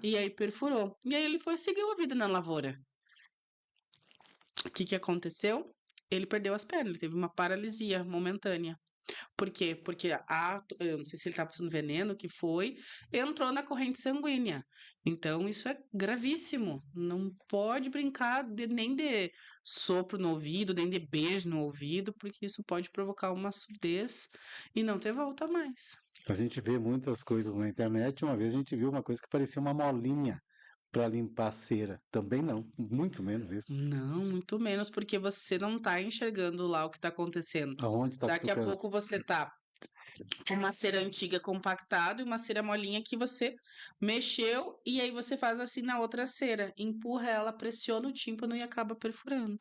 E aí perfurou. E aí ele foi seguir o ouvido na lavoura. O que aconteceu? Ele perdeu as pernas, ele teve uma paralisia momentânea. Por quê? Porque eu não sei se ele tá passando veneno, o que foi, entrou na corrente sanguínea. Então, isso é gravíssimo. Não pode brincar nem de sopro no ouvido, nem de beijo no ouvido, porque isso pode provocar uma surdez e não ter volta mais. a gente vê muitas coisas na internet. Uma vez a gente viu uma coisa que parecia uma molinha para limpar a cera. Também não, muito menos isso. Não, muito menos, porque você não tá enxergando lá o que tá acontecendo. Aonde está Daqui a tocando? pouco você tá com uma cera antiga compactada e uma cera molinha que você mexeu e aí você faz assim na outra cera, empurra ela, pressiona o tímpano e acaba perfurando.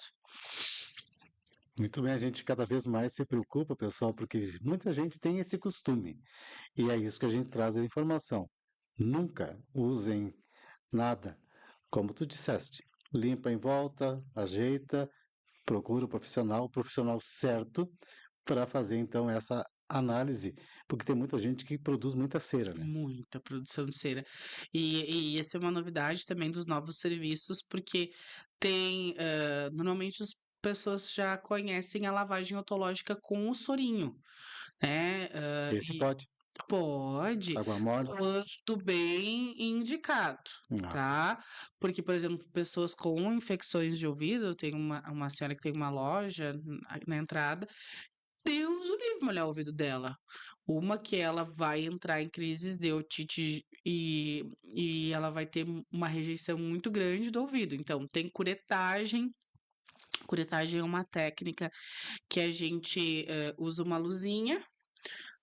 Muito bem, a gente cada vez mais se preocupa, pessoal, porque muita gente tem esse costume. E é isso que a gente traz a informação. Nunca usem nada, como tu disseste. Limpa em volta, ajeita, procura o profissional certo para fazer então essa análise, porque tem muita gente que produz muita cera, né? Muita produção de cera. E essa é uma novidade também dos novos serviços, porque tem, normalmente as pessoas já conhecem a lavagem otológica com o sorinho, né? Esse pode, Pode, água mole. quando bem indicado, Ah, tá? Porque, por exemplo, pessoas com infecções de ouvido, eu tenho uma senhora que tem uma loja na entrada, Deus o livre molhar o ouvido dela. Uma que ela vai entrar em crises de otite e ela vai ter uma rejeição muito grande do ouvido. Então, tem curetagem. Curetagem é uma técnica que a gente usa uma luzinha,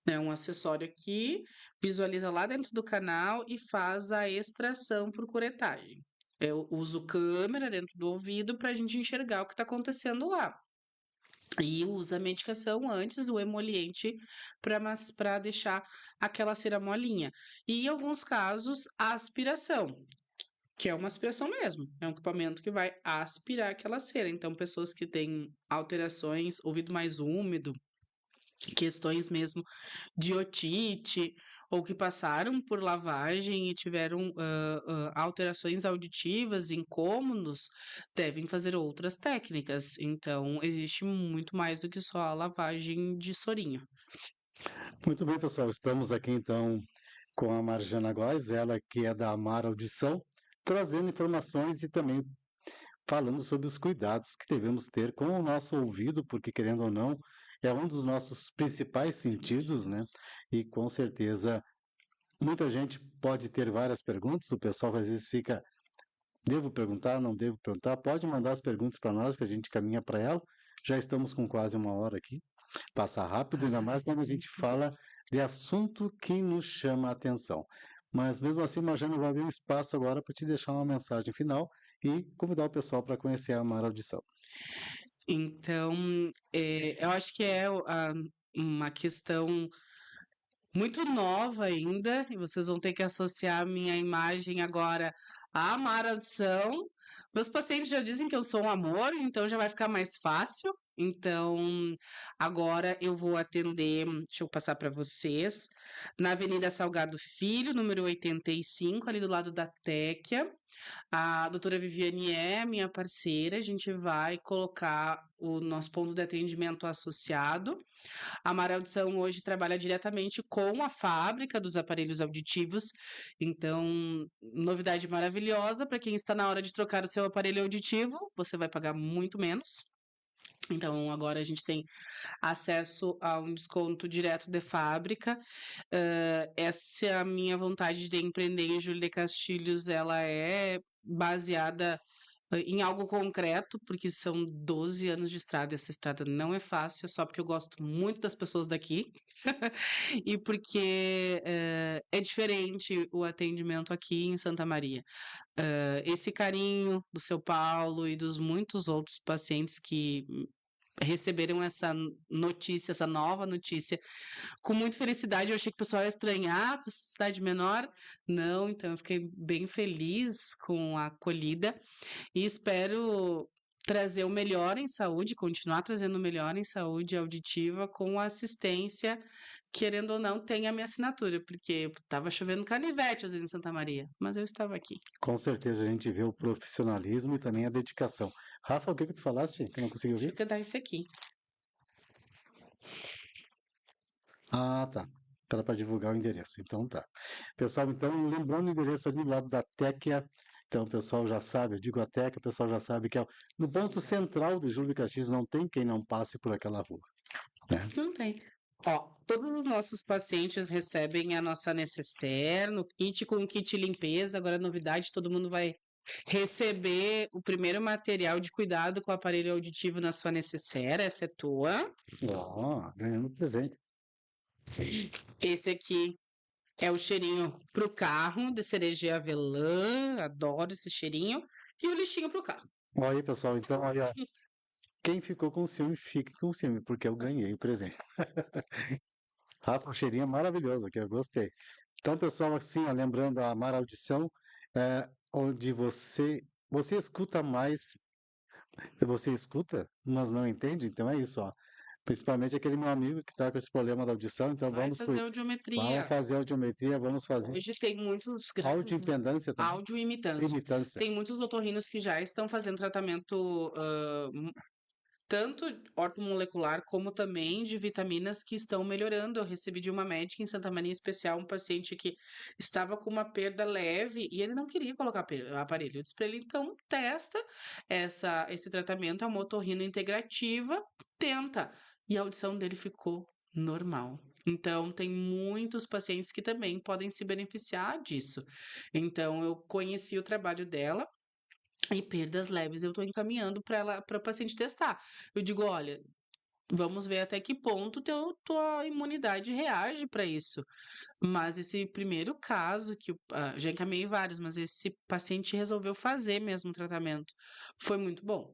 né, um acessório aqui, visualiza lá dentro do canal e faz a extração por curetagem. Eu uso câmera dentro do ouvido para a gente enxergar o que está acontecendo lá. E usa a medicação antes, o emoliente, para deixar aquela cera molinha. E em alguns casos, a aspiração, que é uma aspiração mesmo. É um equipamento que vai aspirar aquela cera. Então, pessoas que têm alterações, ouvido mais úmido, questões mesmo de otite, ou que passaram por lavagem e tiveram alterações auditivas, incômodos, devem fazer outras técnicas. Então, existe muito mais do que só a lavagem de sorinho. muito bem, pessoal. Estamos aqui então com a Marjana Góes, ela que é da Amar Audição, trazendo informações e também falando sobre os cuidados que devemos ter com o nosso ouvido, porque querendo ou não, é um dos nossos principais sentidos, né? E com certeza muita gente pode ter várias perguntas, o pessoal às vezes fica, devo perguntar, não devo perguntar? Pode mandar as perguntas para nós que a gente caminha para ela. Já estamos com quase uma hora aqui. Passa rápido, ainda mais quando a gente fala de assunto que nos chama a atenção. Mas mesmo assim, Marjana, vai abrir um espaço agora para te deixar uma mensagem final e convidar o pessoal para conhecer a Amar Audição. Então, eu acho que é uma questão muito nova ainda, e vocês vão ter que associar a minha imagem agora à Amar Audição. Meus pacientes já dizem que eu sou um amor, então já vai ficar mais fácil, Então, agora eu vou atender, deixa eu passar para vocês, na Avenida Salgado Filho, número 85, ali do lado da Téquia. A doutora Viviane é minha parceira, a gente vai colocar o nosso ponto de atendimento associado. A Mara Audição hoje trabalha diretamente com a fábrica dos aparelhos auditivos, então, novidade maravilhosa para quem está na hora de trocar o seu aparelho auditivo, você vai pagar muito menos. Então, agora a gente tem acesso a um desconto direto de fábrica. Essa é a minha vontade de empreender em Júlio de Castilhos, ela é baseada em algo concreto, porque são 12 anos de estrada. Essa estrada não é fácil, é só porque eu gosto muito das pessoas daqui e porque é diferente o atendimento aqui em Santa Maria. Esse carinho do seu Paulo e dos muitos outros pacientes que receberam essa notícia, essa nova notícia, com muita felicidade. Eu achei que o pessoal ia estranhar, por cidade menor. Não, então eu fiquei bem feliz com a acolhida e espero trazer o melhor em saúde, continuar trazendo o melhor em saúde auditiva com assistência, querendo ou não, tem a minha assinatura, porque estava chovendo canivete às vezes em Santa Maria, mas eu estava aqui. Com certeza a gente vê o profissionalismo e também a dedicação. Rafa, o que tu falaste? Que eu não consegui Deixa ouvir? eu dar esse aqui. Ah, tá. Era para divulgar o endereço. Então tá. Pessoal, então, lembrando o endereço ali do lado da Téquia. Então, o pessoal já sabe, eu digo a Téquia, o pessoal já sabe que é no ponto central de Júlio de Castilhos, não tem quem não passe por aquela rua, né? Não tem. Ó, todos os nossos pacientes recebem a nossa necessaire no kit com kit limpeza. Agora, a novidade, todo mundo vai receber o primeiro material de cuidado com o aparelho auditivo na sua necessaire. Essa é tua. Ó, ganhando presente. Esse aqui é o cheirinho pro carro, de cereja avelã. Adoro esse cheirinho. E o lixinho pro carro. Olha aí, pessoal, então, olha, quem ficou com ciúme, fique com ciúme, porque eu ganhei o presente. Rafa, o cheirinho é maravilhoso, que eu gostei. Então, pessoal, assim, ó, lembrando a Mara Audição, onde você escuta mais, você escuta, mas não entende, então é isso, ó. Principalmente aquele meu amigo que está com esse problema da audição, então Vai vamos fazer vamos audiometria. fazer audiometria, vamos fazer Hoje tem muitos, graças a audioimpedância também, audioimitância. imitância. Tem muitos otorrinos que já estão fazendo tratamento tanto ortomolecular como também de vitaminas que estão melhorando. Eu recebi de uma médica em Santa Maria Especial um paciente que estava com uma perda leve e ele não queria colocar aparelho. Eu disse para ele, então testa esse tratamento, é uma otorrino integrativa, tenta. E a audição dele ficou normal. Então, tem muitos pacientes que também podem se beneficiar disso. Então, eu conheci o trabalho dela e perdas leves eu estou encaminhando para o paciente testar. Eu digo, olha, vamos ver até que ponto tua imunidade reage para isso. Mas esse primeiro caso, já encaminhei vários, mas esse paciente resolveu fazer mesmo o tratamento. Foi muito bom.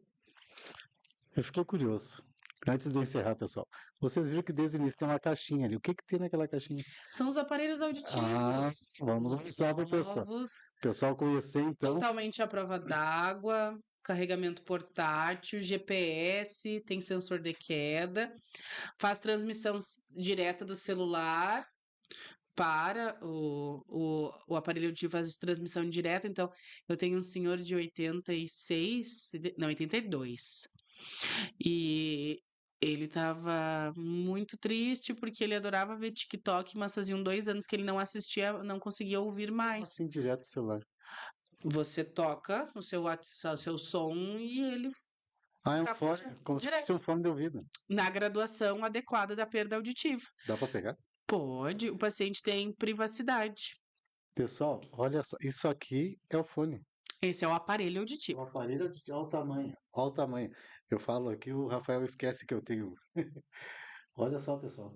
Eu fiquei curioso. Antes de encerrar, pessoal, vocês viram que desde o início tem uma caixinha ali. O que que tem naquela caixinha? São os aparelhos auditivos. Vamos avisar para o pessoal. Novos, O pessoal conhecer, então. totalmente à prova d'água, carregamento portátil, GPS, tem sensor de queda, faz transmissão direta do celular para o aparelho auditivo, faz transmissão direta. Então, eu tenho um senhor de 86, não, 82. E ele estava muito triste porque ele adorava ver TikTok, mas faziam 2 anos que ele não assistia, não conseguia ouvir mais. Assim, direto do celular. Você toca no seu WhatsApp, seu som e ele Ah, é um capta fone, como se direto. fosse um fone de ouvido. Na graduação adequada da perda auditiva. Dá para pegar? Pode, o paciente tem privacidade. Pessoal, olha só, isso aqui é o fone. Esse é o aparelho O auditivo. aparelho de olha o tamanho. Olha o tamanho. Eu falo aqui, o Rafael esquece que eu tenho. Olha só, pessoal.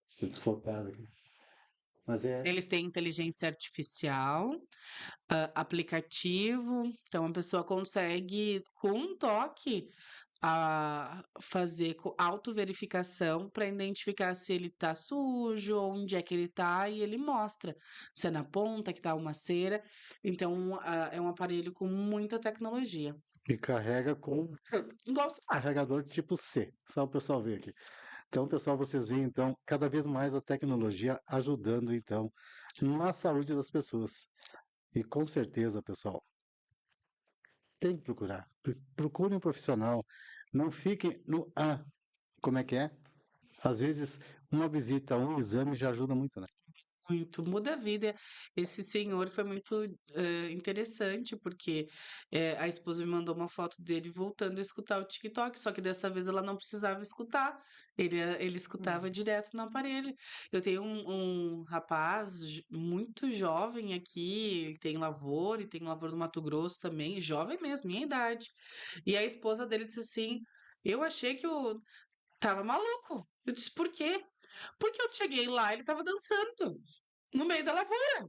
Estou desfocado aqui. Mas é. Eles têm inteligência artificial, aplicativo, então a pessoa consegue, com um toque, fazer autoverificação para identificar se ele tá sujo, onde é que ele tá, e ele mostra se é na ponta que tá uma cera. Então, é um aparelho com muita tecnologia. E carrega com Igual você. carregador tipo C, só o pessoal ver aqui. Então, pessoal, vocês veem, então, cada vez mais a tecnologia ajudando, então, na saúde das pessoas. E com certeza, pessoal, tem que procurar. Procure um profissional. Não fiquem no como é que é? Às vezes, uma visita, um exame já ajuda muito, né? Muito, muda a vida. Esse senhor foi muito interessante, porque a esposa me mandou uma foto dele voltando a escutar o TikTok, só que dessa vez ela não precisava escutar, ele escutava direto no aparelho. Eu tenho um rapaz muito jovem aqui, ele tem lavoura, e tem lavoura do Mato Grosso também, jovem mesmo, minha idade. E a esposa dele disse assim: Eu achei que eu tava maluco. Eu disse: Por quê? Porque eu cheguei lá, ele tava dançando no meio da lavoura.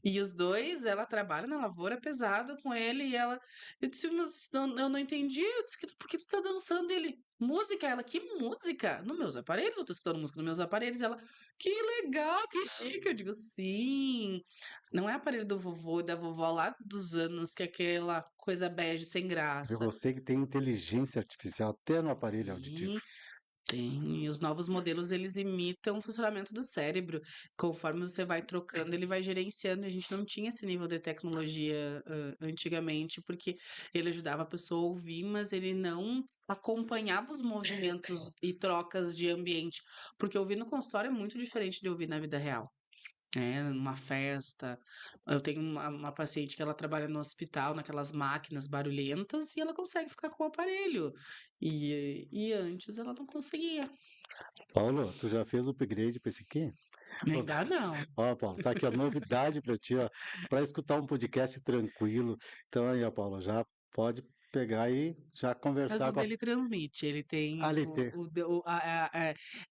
E os dois, ela trabalha na lavoura pesado com ele e ela. Eu disse, mas eu não entendi. Eu disse, por que tu tá dançando? Ele, música? Ela, que música? Nos meus aparelhos, eu tô escutando música nos meus aparelhos. Ela, que legal, que chique. Eu digo, sim. Não é aparelho do vovô e da vovó lá dos anos, que é aquela coisa bege sem Eu graça. gostei que tem inteligência artificial até no aparelho auditivo. Sim. Tem, e os novos modelos eles imitam o funcionamento do cérebro. Conforme você vai trocando, ele vai gerenciando. A gente não tinha esse nível de tecnologia antigamente, porque ele ajudava a pessoa a ouvir, mas ele não acompanhava os movimentos e trocas de ambiente. Porque ouvir no consultório é muito diferente de ouvir na vida real. Numa festa. Eu tenho uma paciente que ela trabalha no hospital, naquelas máquinas barulhentas, e ela consegue ficar com o aparelho. E antes ela não conseguia. Paulo, tu já fez o upgrade para esse aqui? Ó, Ainda não. ó, Paulo, tá aqui a novidade para ti, ó, para escutar um podcast tranquilo. Então aí, ó, Paulo, já pode pegar e já Mas conversar o com a dele transmite, ele tem ALT.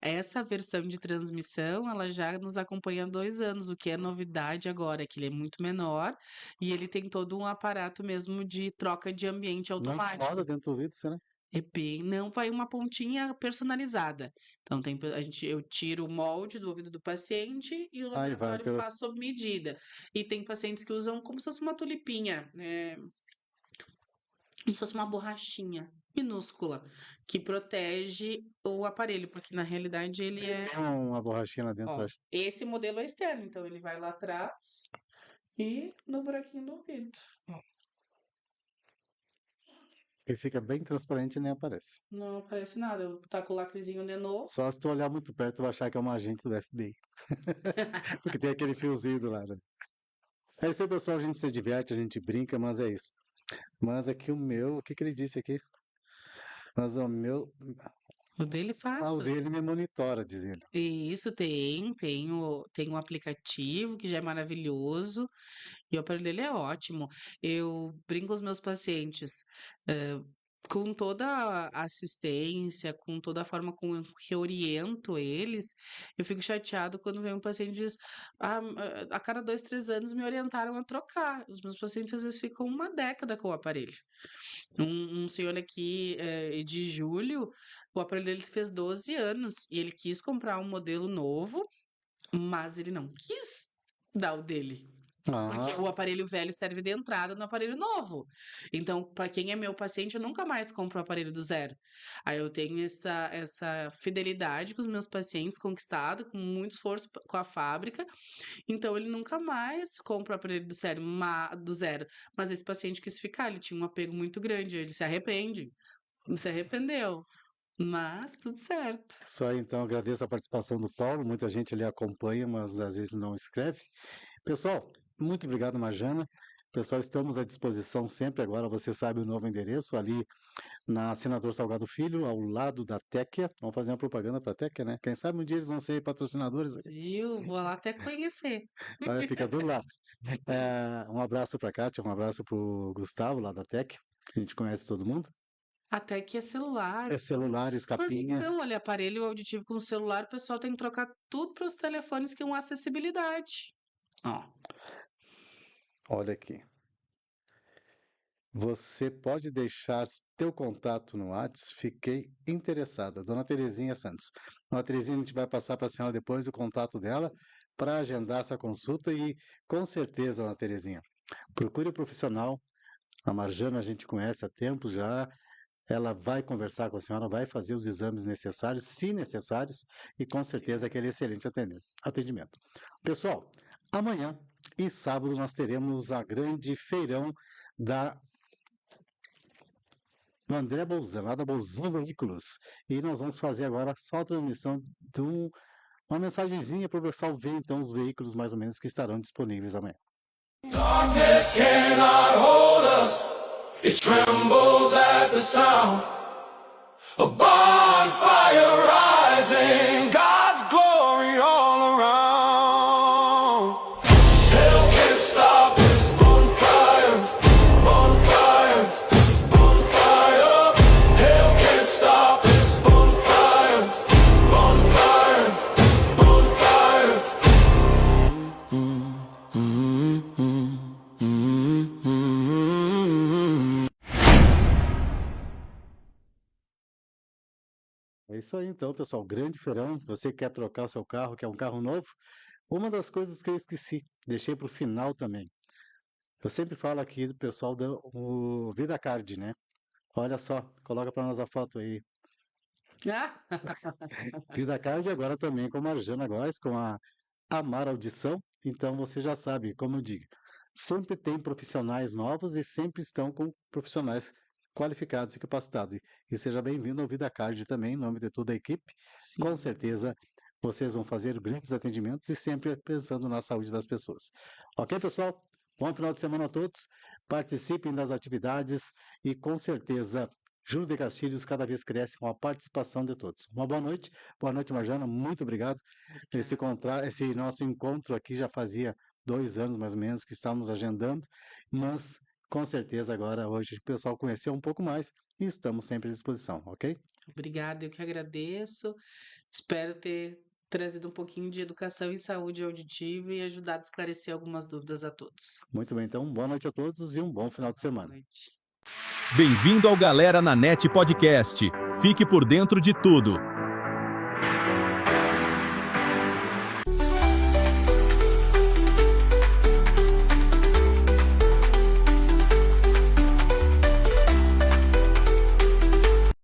essa versão de transmissão, ela já nos acompanha há 2 anos, o que é novidade agora, é que ele é muito menor e ele tem todo um aparato mesmo de troca de ambiente Não incomoda automático. dentro do ouvido, será? É bem, não vai uma pontinha personalizada. Então eu tiro o molde do ouvido do paciente e o Aí vai laboratório pelo. faz sob medida. E tem pacientes que usam como se fosse uma tulipinha, como se fosse uma borrachinha minúscula que protege o aparelho, porque na realidade ele é, Tem uma borrachinha lá dentro, ó, acho. esse modelo é externo, então ele vai lá atrás e no buraquinho do ouvido. Ele fica bem transparente e nem aparece. Não aparece nada, eu taco o lacrezinho de novo. Só se tu olhar muito perto, tu vai achar que é um agente do FBI. Porque tem aquele fiozinho do lado. É isso aí, pessoal. A gente se diverte, a gente brinca, mas é isso. Mas aqui o meu, o que que ele disse aqui? Mas o meu, O dele faz. o dele me monitora, diz ele. E isso tem um aplicativo que já é maravilhoso e o aparelho dele é ótimo. Eu brinco com os meus pacientes, com toda a assistência, com toda a forma como que eu oriento eles, eu fico chateado quando vem um paciente e diz: a cada 2, 3 anos me orientaram a trocar. Os meus pacientes às vezes ficam uma década com o aparelho. Um senhor aqui, de julho, o aparelho dele fez 12 anos e ele quis comprar um modelo novo, mas ele não quis dar o dele. Porque Ah, o aparelho velho serve de entrada no aparelho novo. Então, para quem é meu paciente, eu nunca mais compro o aparelho do zero. Aí eu tenho essa fidelidade com os meus pacientes, conquistado com muito esforço com a fábrica. Então, ele nunca mais compra o aparelho do zero. Mas esse paciente quis ficar, ele tinha um apego muito grande, ele se arrepende. Se arrependeu. Mas tudo certo. só aí, então agradeço a participação do Paulo. Muita gente ali acompanha, mas às vezes não escreve. Pessoal, muito obrigado, Marjana. Pessoal, estamos à disposição sempre. Agora você sabe o novo endereço ali na Senador Salgado Filho, ao lado da Teckia. Vamos fazer uma propaganda para a Teckia, né? Quem sabe um dia eles vão ser patrocinadores aí. Viu? Vou lá até conhecer. Aí fica do lado. Um abraço para a Kátia, um abraço para o Gustavo, lá da Teckia. A gente conhece todo mundo. Até que é celular. É celulares, Mas capinha. então, olha, aparelho auditivo com celular, o pessoal tem que trocar tudo para os telefones que têm acessibilidade. Ó, Olha aqui. Você pode deixar teu contato no Whats? Fiquei interessada. Dona Terezinha Santos. Dona Terezinha, a gente vai passar para a senhora depois o contato dela para agendar essa consulta e com certeza, Dona Terezinha, procure o profissional. A Marjana a gente conhece há tempo já. Ela vai conversar com a senhora, vai fazer os exames necessários, se necessários, e com certeza aquele excelente atendimento. Pessoal, amanhã e sábado nós teremos a grande feirão do André Bolzan, lá da Bolzan Veículos. E nós vamos fazer agora só a transmissão de uma mensagenzinha para o pessoal ver então os veículos mais ou menos que estarão disponíveis amanhã. Darkness cannot hold us. It trembles at the sound. A bonfire rising, God's glory all around. Hell can't stop this bonfire, bonfire, bonfire. Hell can't stop this bonfire, bonfire, bonfire. É isso aí então, pessoal. Grande feirão. Você quer trocar o seu carro, quer um carro novo? Uma das coisas que eu esqueci, deixei para o final também. Eu sempre falo aqui do pessoal do VidaCard, né? Olha só, coloca para nós a foto aí. VidaCard agora também com a Marjana Góes, com a Amar Audição. Então você já sabe, como eu digo, sempre tem profissionais novos e sempre estão com profissionais qualificados e capacitados. E seja bem-vindo ao VidaCard também, em nome de toda a equipe. Com certeza vocês vão fazer grandes atendimentos e sempre pensando na saúde das pessoas. Ok, pessoal? Bom final de semana a todos. Participem das atividades e com certeza Júlio de Castilhos cada vez cresce com a participação de todos. Uma boa noite. Boa noite, Marjana. Muito obrigado. Esse nosso encontro aqui já fazia 2 anos mais ou menos que estávamos agendando, mas com certeza agora hoje o pessoal conheceu um pouco mais e estamos sempre à disposição, ok? Obrigada, eu que agradeço. Espero ter trazido um pouquinho de educação em saúde auditiva e ajudado a esclarecer algumas dúvidas a todos. Muito bem, então boa noite a todos e um bom final de Boa semana. noite. Bem-vindo ao Galera na Net Podcast. Fique por dentro de tudo.